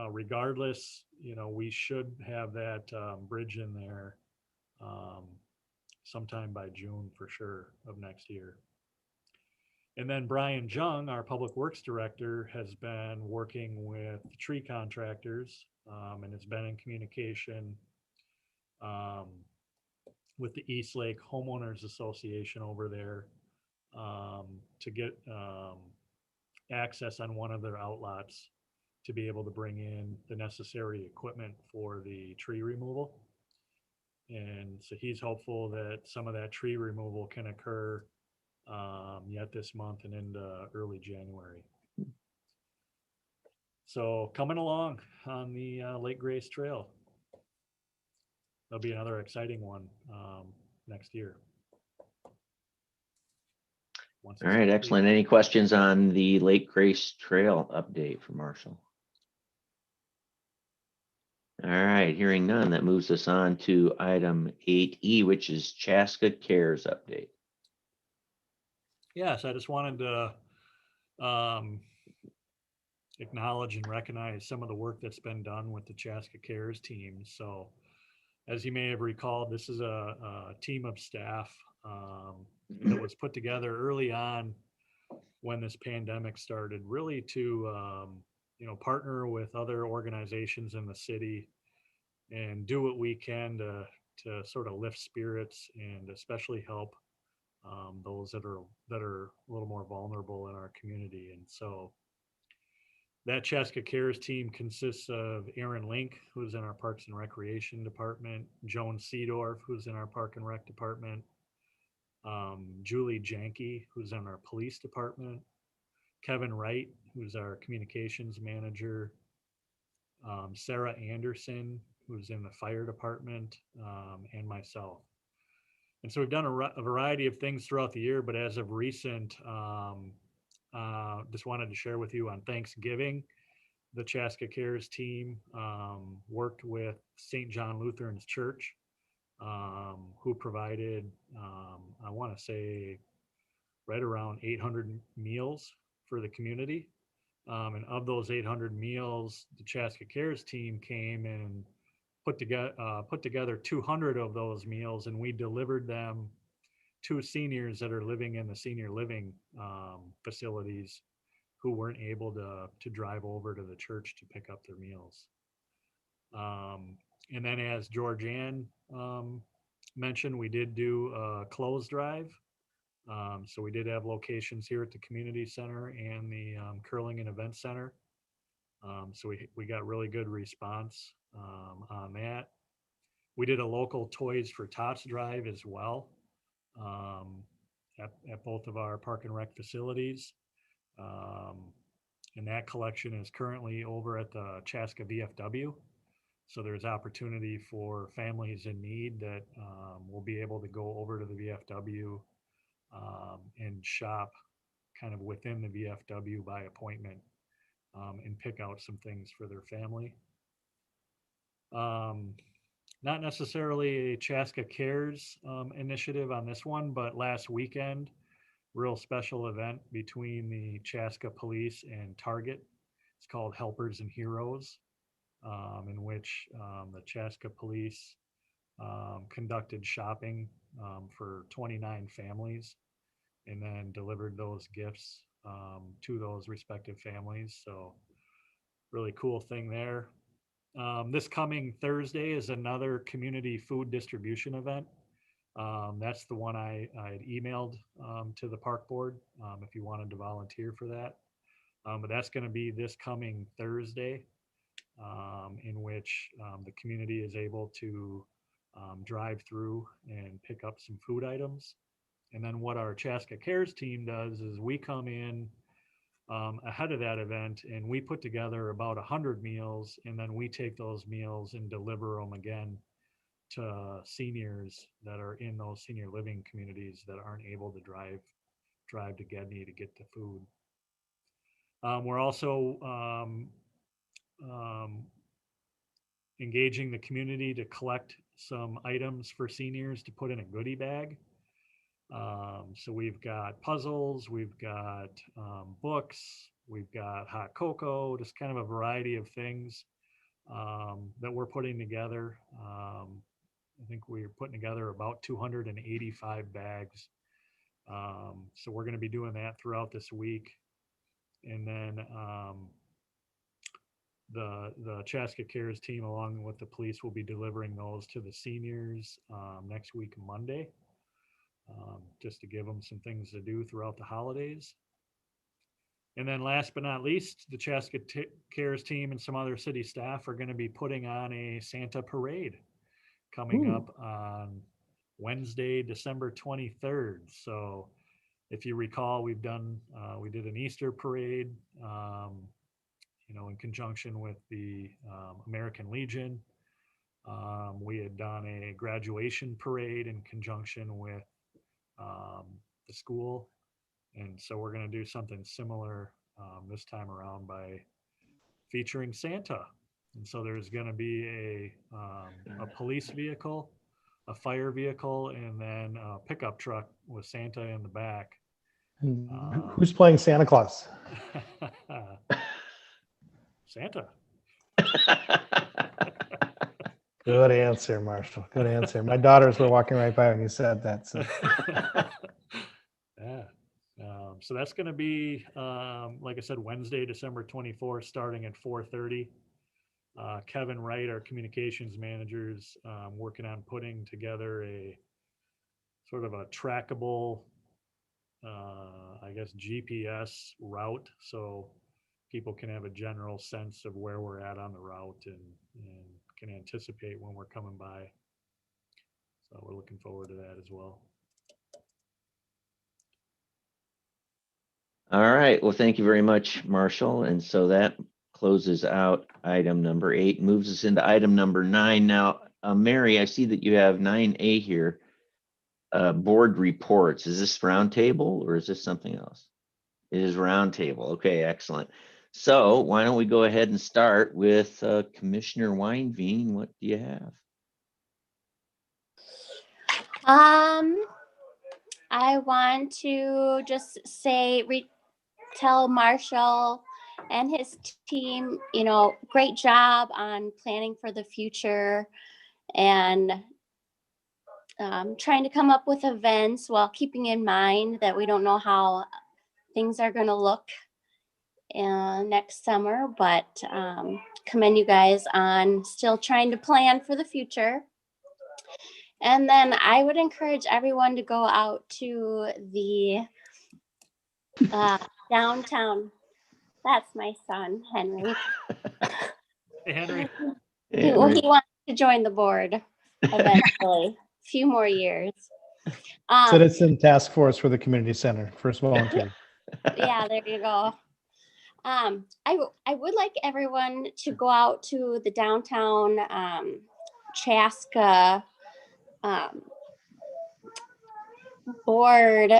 regardless, we should have that bridge in there sometime by June for sure of next year. And then Brian Jung, our public works director, has been working with tree contractors and has been in communication with the East Lake Homeowners Association over there to get access on one of their outlots to be able to bring in the necessary equipment for the tree removal. And so he's hopeful that some of that tree removal can occur yet this month and into early January. So coming along on the Lake Grace Trail. There'll be another exciting one next year. All right, excellent. Any questions on the Lake Grace Trail update for Marshall? All right, hearing none, that moves us on to item 8E, which is Chaska Cares update. Yes, I just wanted to acknowledge and recognize some of the work that's been done with the Chaska Cares team. So as you may have recalled, this is a team of staff that was put together early on when this pandemic started, really to partner with other organizations in the city and do what we can to sort of lift spirits and especially help those that are a little more vulnerable in our community. And so that Chaska Cares team consists of Aaron Link, who's in our Parks and Recreation Department, Joan Seedorf, who's in our Park and Rec Department, Julie Janke, who's in our Police Department, Kevin Wright, who's our Communications Manager, Sarah Anderson, who's in the Fire Department, and myself. And so we've done a variety of things throughout the year, but as of recent, just wanted to share with you on Thanksgiving, the Chaska Cares team worked with St. John Lutheran's Church, who provided, I want to say, right around 800 meals for the community. And of those 800 meals, the Chaska Cares team came and put together 200 of those meals, and we delivered them to seniors that are living in the senior living facilities who weren't able to drive over to the church to pick up their meals. And then, as Georgianne mentioned, we did do a clothes drive. So we did have locations here at the community center and the curling and event center. So we got really good response on that. We did a local Toys for Tots drive as well at both of our Park and Rec facilities. And that collection is currently over at the Chaska VFW. So there's opportunity for families in need that will be able to go over to the VFW and shop kind of within the VFW by appointment and pick out some things for their family. Not necessarily a Chaska Cares initiative on this one, but last weekend, real special event between the Chaska Police and Target. It's called Helpers and Heroes, in which the Chaska Police conducted shopping for 29 families and then delivered those gifts to those respective families. So really cool thing there. This coming Thursday is another community food distribution event. That's the one I had emailed to the park board if you wanted to volunteer for that. But that's going to be this coming Thursday, in which the community is able to drive through and pick up some food items. And then what our Chaska Cares team does is we come in ahead of that event and we put together about 100 meals, and then we take those meals and deliver them again to seniors that are in those senior living communities that aren't able to drive to Gedney to get the food. We're also engaging the community to collect some items for seniors to put in a goodie bag. So we've got puzzles, we've got books, we've got hot cocoa, just kind of a variety of things that we're putting together. I think we're putting together about 285 bags. So we're going to be doing that throughout this week. And then the Chaska Cares team, along with the police, will be delivering those to the seniors next week, Monday, just to give them some things to do throughout the holidays. And then last but not least, the Chaska Cares team and some other city staff are going to be putting on a Santa parade coming up on Wednesday, December 23rd. So if you recall, we did an Easter parade, in conjunction with the American Legion. We had done a graduation parade in conjunction with the school. And so we're going to do something similar this time around by featuring Santa. And so there's going to be a police vehicle, a fire vehicle, and then a pickup truck with Santa in the back. And who's playing Santa Claus? Santa. Good answer, Marshall. Good answer. My daughters were walking right by when you said that. So. Yeah. So that's going to be, like I said, Wednesday, December 24th, starting at 4:30. Kevin Wright, our communications manager, is working on putting together a sort of a trackable I guess, GPS route, so people can have a general sense of where we're at on the route and can anticipate when we're coming by. So we're looking forward to that as well. All right. Well, thank you very much, Marshall. And so that closes out item number 8, moves us into item number 9. Now, Mary, I see that you have 9A here. Board reports. Is this roundtable or is this something else? It is roundtable. Okay, excellent. So why don't we go ahead and start with Commissioner Weinveen? What do you have? I want to just say, tell Marshall and his team, you know, great job on planning for the future and trying to come up with events while keeping in mind that we don't know how things are going to look next summer, but commend you guys on still trying to plan for the future. And then I would encourage everyone to go out to the downtown. That's my son, Henry. Hey, Henry. He wants to join the board eventually. A few more years. Citizen Task Force for the Community Center, first volunteer. Yeah, there you go. I would like everyone to go out to the downtown Chaska board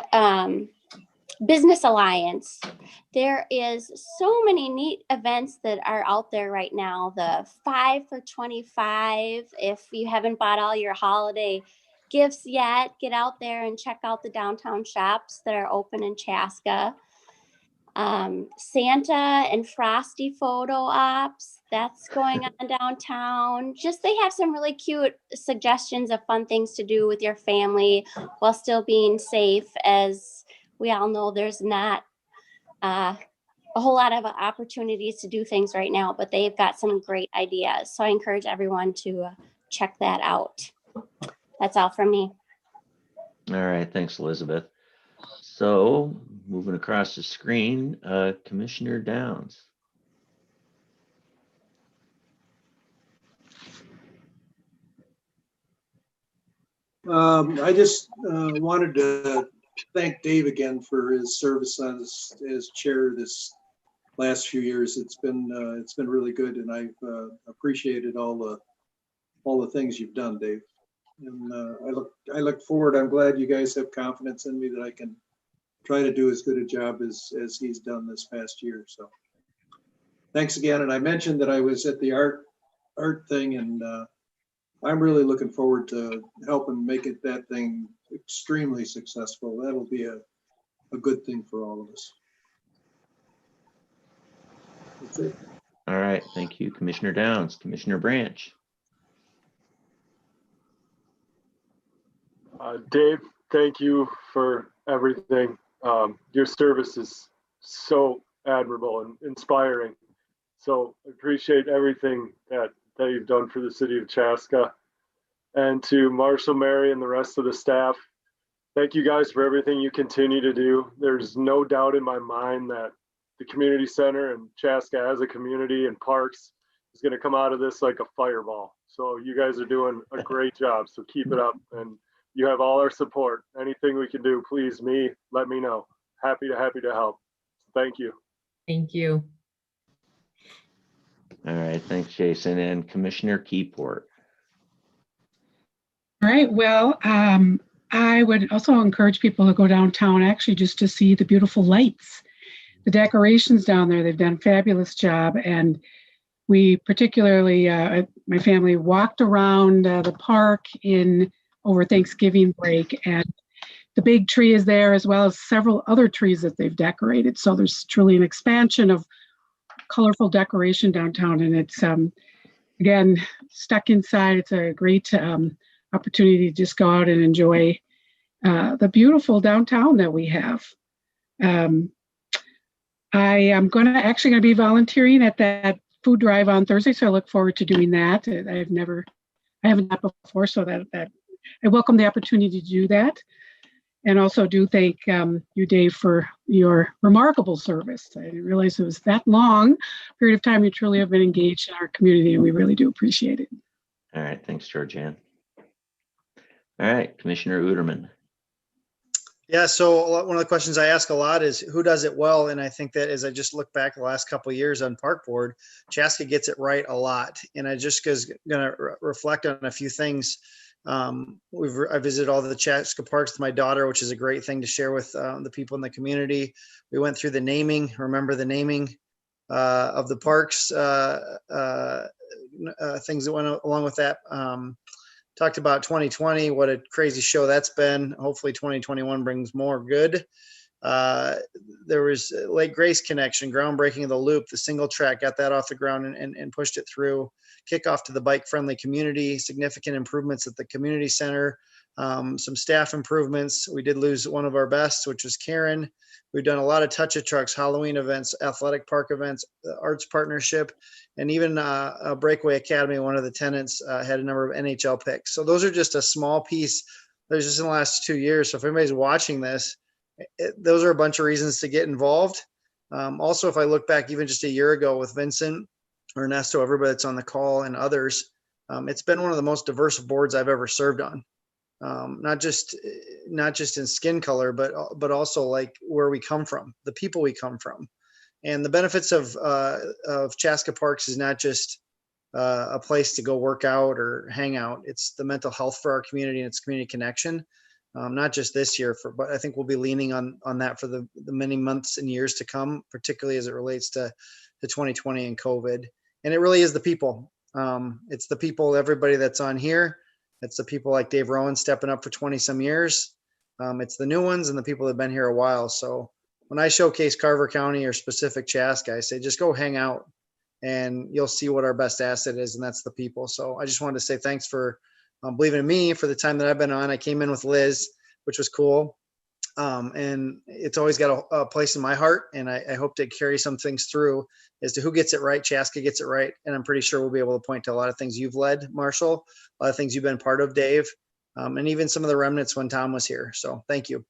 business alliance. There is so many neat events that are out there right now. The 5 for 25. If you haven't bought all your holiday gifts yet, get out there and check out the downtown shops that are open in Chaska. Santa and Frosty photo ops, that's going on downtown. Just they have some really cute suggestions of fun things to do with your family while still being safe. As we all know, there's not a whole lot of opportunities to do things right now, but they've got some great ideas. So I encourage everyone to check that out. That's all from me. All right, thanks, Elizabeth. So moving across the screen, Commissioner Downs. I just wanted to thank Dave again for his service as chair this last few years. It's been really good, and I've appreciated all the things you've done, Dave. And I look forward. I'm glad you guys have confidence in me that I can try to do as good a job as he's done this past year. So thanks again. And I mentioned that I was at the art thing, and I'm really looking forward to helping make that thing extremely successful. That'll be a good thing for all of us. That's it. All right, thank you, Commissioner Downs. Commissioner Branch. Dave, thank you for everything. Your service is so admirable and inspiring. So appreciate everything that you've done for the city of Chaska. And to Marshall, Mary, and the rest of the staff, thank you guys for everything you continue to do. There's no doubt in my mind that the community center and Chaska as a community and parks is going to come out of this like a fireball. So you guys are doing a great job. So keep it up. And you have all our support. Anything we can do, please, let me know. Happy to help. Thank you. Thank you. All right, thanks, Jason. And Commissioner Keyport. All right, well, I would also encourage people to go downtown actually just to see the beautiful lights, the decorations down there. They've done a fabulous job. And we particularly, my family walked around the park over Thanksgiving break, and the big tree is there as well as several other trees that they've decorated. So there's truly an expansion of colorful decoration downtown. And it's, again, stuck inside. It's a great opportunity to just go out and enjoy the beautiful downtown that we have. I am actually going to be volunteering at that food drive on Thursday, so I look forward to doing that. I haven't done that before, so that I welcome the opportunity to do that. And also do thank you, Dave, for your remarkable service. I didn't realize it was that long period of time. You truly have been engaged in our community, and we really do appreciate it. All right, thanks, Georgianne. All right, Commissioner Uterman. Yeah, so one of the questions I ask a lot is who does it well? And I think that as I just look back the last couple of years on Park Board, Chaska gets it right a lot. And I just going to reflect on a few things. I visited all the Chaska parks with my daughter, which is a great thing to share with the people in the community. We went through the naming, remember the naming of the parks, things that went along with that. Talked about 2020, what a crazy show that's been. Hopefully 2021 brings more good. There was Lake Grace connection, groundbreaking of the loop, the single track, got that off the ground and pushed it through. Kickoff to the bike friendly community, significant improvements at the community center, some staff improvements. We did lose one of our best, which was Karen. We've done a lot of touch of trucks, Halloween events, athletic park events, arts partnership, and even a Breakaway Academy, one of the tenants had a number of NHL picks. So those are just a small piece. There's just in the last 2 years. So if anybody's watching this, those are a bunch of reasons to get involved. Also, if I look back even just a year ago with Vincent, Ernesto, everybody that's on the call and others, it's been one of the most diverse boards I've ever served on. Not just in skin color, but also like where we come from, the people we come from. And the benefits of Chaska Parks is not just a place to go work out or hang out. It's the mental health for our community and its community connection. Not just this year, but I think we'll be leaning on that for the many months and years to come, particularly as it relates to 2020 and COVID. And it really is the people. It's the people, everybody that's on here. It's the people like Dave Rohn stepping up for 20 some years. It's the new ones and the people that have been here a while. So when I showcase Carver County or specific Chaska, I say, just go hang out and you'll see what our best asset is. And that's the people. So I just wanted to say thanks for believing in me for the time that I've been on. I came in with Liz, which was cool. And it's always got a place in my heart. And I hope to carry some things through as to who gets it right. Chaska gets it right. And I'm pretty sure we'll be able to point to a lot of things you've led, Marshall, a lot of things you've been part of, Dave, and even some of the remnants when Tom was here. So thank you.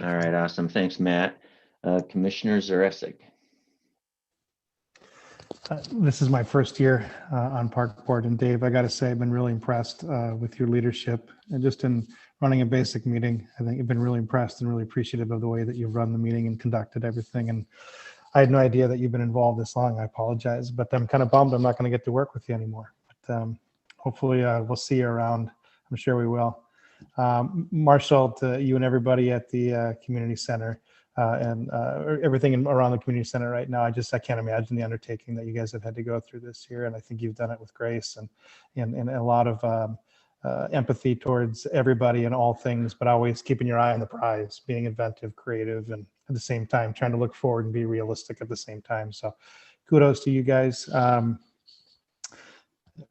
All right, awesome. Thanks, Matt. Commissioner Zarefsik. This is my first year on Park Board, and Dave, I got to say, I've been really impressed with your leadership and just in running a basic meeting. I think I've been really impressed and really appreciative of the way that you've run the meeting and conducted everything. And I had no idea that you've been involved this long. I apologize, but I'm kind of bummed I'm not going to get to work with you anymore. But hopefully we'll see you around. I'm sure we will. Marshall, to you and everybody at the community center and everything around the community center right now, I can't imagine the undertaking that you guys have had to go through this year. And I think you've done it with grace and a lot of empathy towards everybody and all things, but always keeping your eye on the prize, being inventive, creative, and at the same time trying to look forward and be realistic at the same time. So kudos to you guys.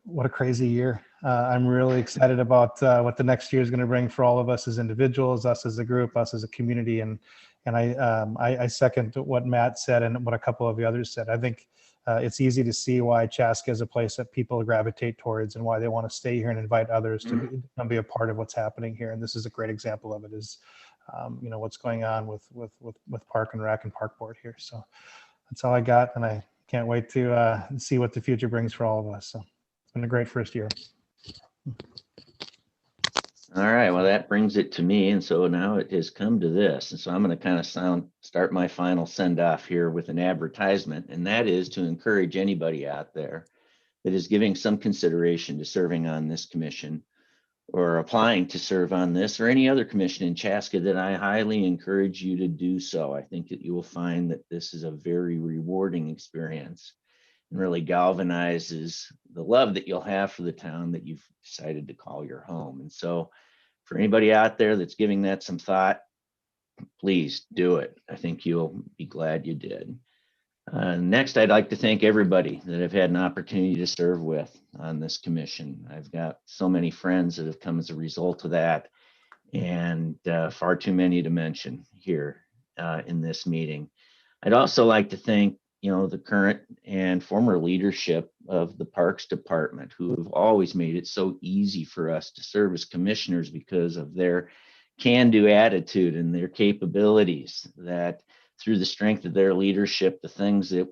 What a crazy year. I'm really excited about what the next year is going to bring for all of us as individuals, us as a group, us as a community. And I second what Matt said and what a couple of the others said. I think it's easy to see why Chaska is a place that people gravitate towards and why they want to stay here and invite others to be a part of what's happening here. And this is a great example of it, is what's going on with Park and Rec and Park Board here. So that's all I got, and I can't wait to see what the future brings for all of us. So it's been a great first year. All right, well, that brings it to me. And so now it has come to this. And so I'm going to kind of start my final send off here with an advertisement. And that is to encourage anybody out there that is giving some consideration to serving on this commission or applying to serve on this or any other commission in Chaska, that I highly encourage you to do so. I think that you will find that this is a very rewarding experience and really galvanizes the love that you'll have for the town that you've decided to call your home. And so for anybody out there that's giving that some thought, please do it. I think you'll be glad you did. Next, I'd like to thank everybody that I've had an opportunity to serve with on this commission. I've got so many friends that have come as a result of that, and far too many to mention here in this meeting. I'd also like to thank the current and former leadership of the Parks Department, who have always made it so easy for us to serve as commissioners because of their can-do attitude and their capabilities, that through the strength of their leadership, the things that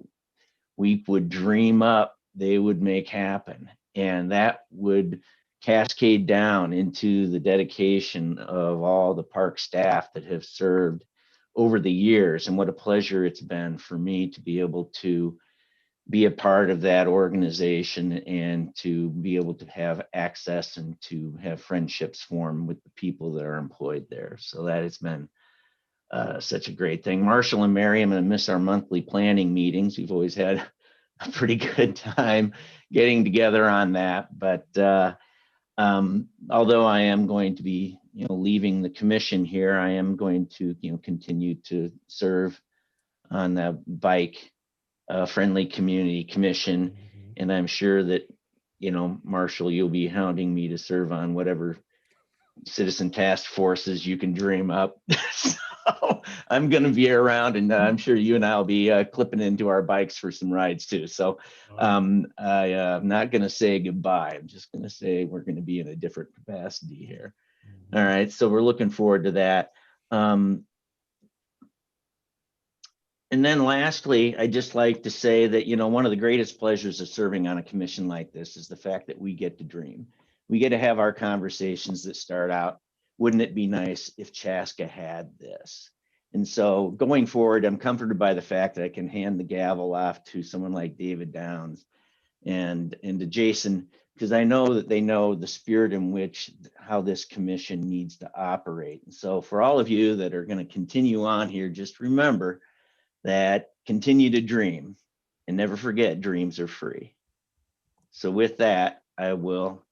we would dream up, they would make happen. And that would cascade down into the dedication of all the park staff that have served over the years. And what a pleasure it's been for me to be able to be a part of that organization and to be able to have access and to have friendships form with the people that are employed there. So that has been such a great thing. Marshall and Mary, I'm going to miss our monthly planning meetings. We've always had a pretty good time getting together on that. But although I am going to be, leaving the commission here, I am going to, continue to serve on the bike friendly community commission. And I'm sure that, Marshall, you'll be hounding me to serve on whatever citizen task forces you can dream up. So I'm going to be around, and I'm sure you and I'll be clipping into our bikes for some rides too. So I'm not going to say goodbye. I'm just going to say we're going to be in a different capacity here. All right. So we're looking forward to that. And then lastly, I'd just like to say that, one of the greatest pleasures of serving on a commission like this is the fact that we get to dream. We get to have our conversations that start out, wouldn't it be nice if Chaska had this? And so going forward, I'm comforted by the fact that I can hand the gavel off to someone like David Downs and to Jason, because I know that they know the spirit in which how this commission needs to operate. And so for all of you that are going to continue on here, just remember that continue to dream and never forget dreams are free. So with that, I will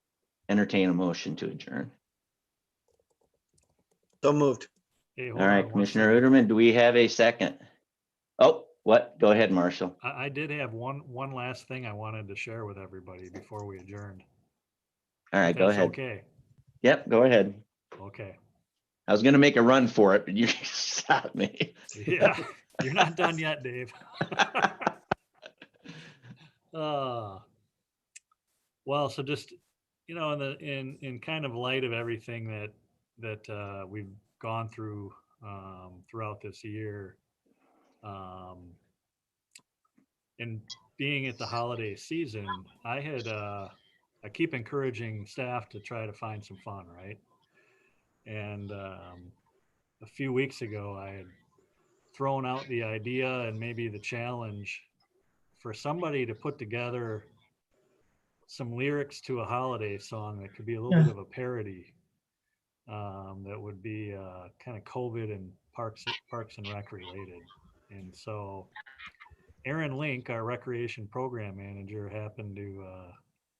entertain a motion to adjourn. So moved. Hey, All right, Commissioner Uterman, do we have a second? Oh, what? Go ahead, Marshall. I did have one last thing I wanted to share with everybody before we adjourned. All right, go ahead. Okay. Yep, go ahead. Okay. I was going to make a run for it, but you stopped me. Yeah, you're not done yet, Dave. Well, so just, in kind of light of everything that we've gone through throughout this year, and being at the holiday season, I keep encouraging staff to try to find some fun, right? And a few weeks ago, I had thrown out the idea and maybe the challenge for somebody to put together some lyrics to a holiday song that could be a little bit of a parody, that would be kind of COVID and Parks and Rec related. And so Erin Link, our recreation program manager, happened to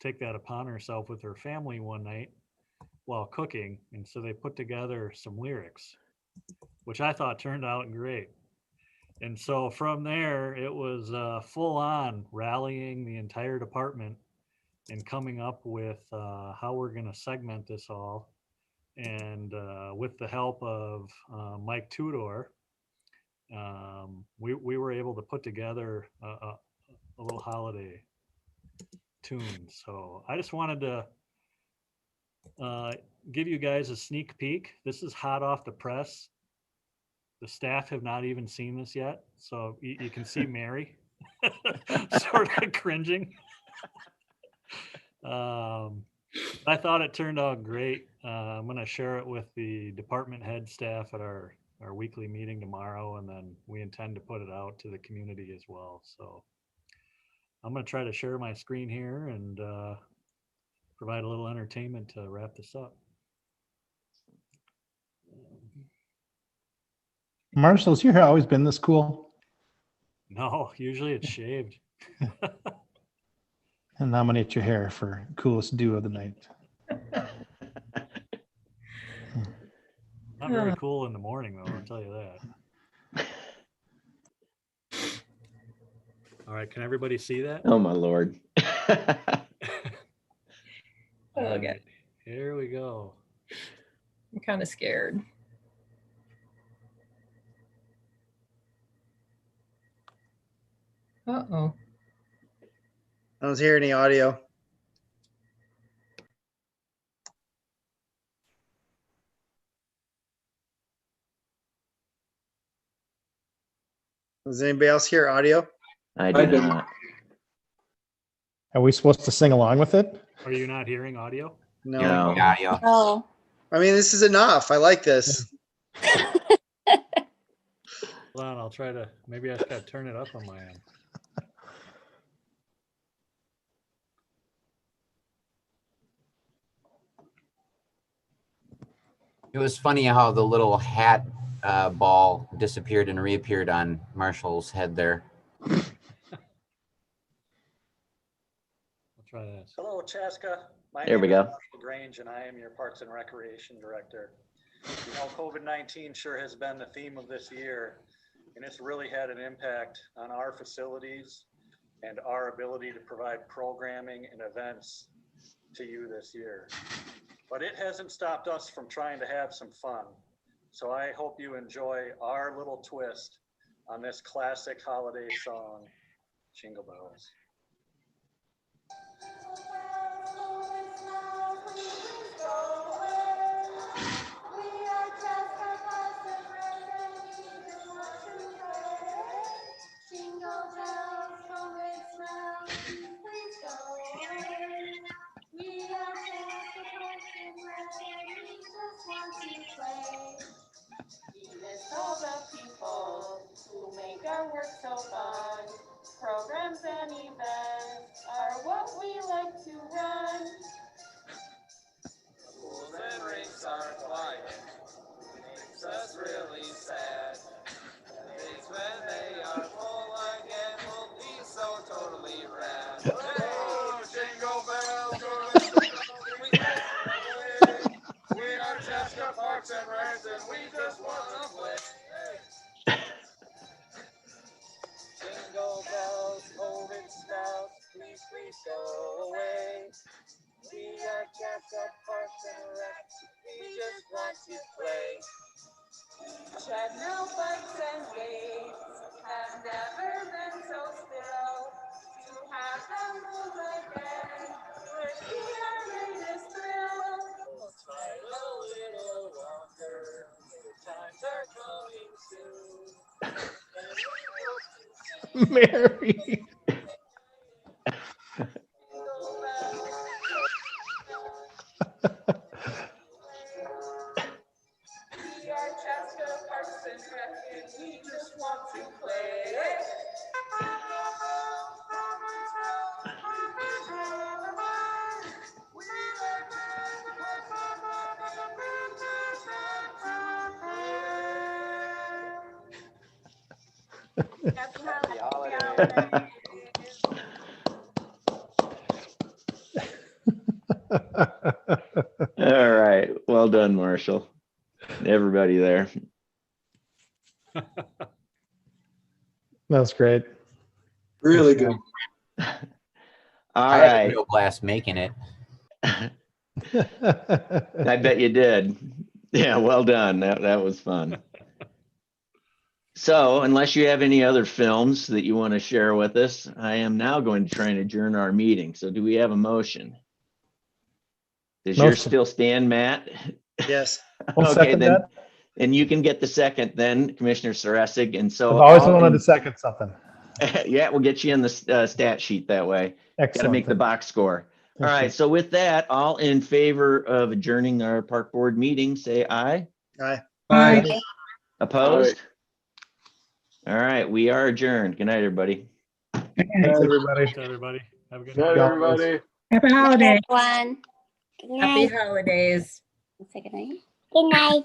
take that upon herself with her family one night while cooking. And so they put together some lyrics, which I thought turned out great. And so from there, it was full on rallying the entire department and coming up with how we're going to segment this all. And with the help of Mike Tudor, we were able to put together a little holiday tune. So I just wanted to give you guys a sneak peek. This is hot off the press. The staff have not even seen this yet. So you can see Mary sort of cringing. I thought it turned out great. I'm going to share it with the department head staff at our weekly meeting tomorrow, and then we intend to put it out to the community as well. So I'm going to try to share my screen here and provide a little entertainment to wrap this up. Marshall, has your hair always been this cool? No, usually it's shaved. And nominate your hair for coolest do of the night. Not very cool in the morning, though, I'll tell you that. All right, can everybody see that? Oh, my Lord. All right, here we go. I'm kind of scared. Uh-oh. I don't hear any audio. Does anybody else hear audio? I I did do. not. Are we supposed to sing along with it? Are you not hearing audio? No. No. The audio. Oh. I mean, this is enough. I like this. Hold on, I'll try to, maybe I just gotta turn it up on my end. It was funny how the little hat ball disappeared and reappeared on Marshall's head there. I'll try this. Hello, Chaska. My There we name is go. Marshall Grange, and I am your Parks and Recreation Director. You know, COVID-19 sure has been the theme of this year, and it's really had an impact on our facilities and our ability to provide programming and events to you this year. But it hasn't stopped us from trying to have some fun. So I hope you enjoy our little twist on this classic holiday song, Jingle Bells. All the people who make our work so fun. Programs and events are what we like to run. Schools and rinks are quiet, makes us really sad. Days when they are full again will be so totally rad. Oh, jingle bells, we are Chaska Parks and Recs and we just want to play. Jingle bells, COVID smells, please, please go away. We are Chaska Parks and Recs, we just want to play. Treadmill bikes and gates have never been so still. To have them move again would be our greatest thrill. We'll try a little longer, times are coming soon. Mary. We are Chaska Parks and Rec, and we just want to play. Happy holidays. All right. Well done, Marshall. Everybody there. That's great. Really good. All I had a right. real blast making it. I bet you did. Yeah, well done. That was fun. So unless you have any other films that you want to share with us, I am now going to try and adjourn our meeting. So do we have a motion? Does yours Motion. still stand, Matt? Yes. I'll second then, that. and you can get the second then, Commissioner Sarasik. And so I've always all wanted in- to second something. yeah, we'll get you in the stat sheet that way. Got to Excellent. make the box score. All Thank you. right. So with that, all in favor of adjourning our park board meeting, say aye. Aye. Bye. Opposed? All right. We are adjourned. Good night, everybody. Thanks, everybody. Thanks, everybody. Have a good Good night, night. everybody. Happy holidays. Everyone. Good Happy night. holidays. Say good night. Good night.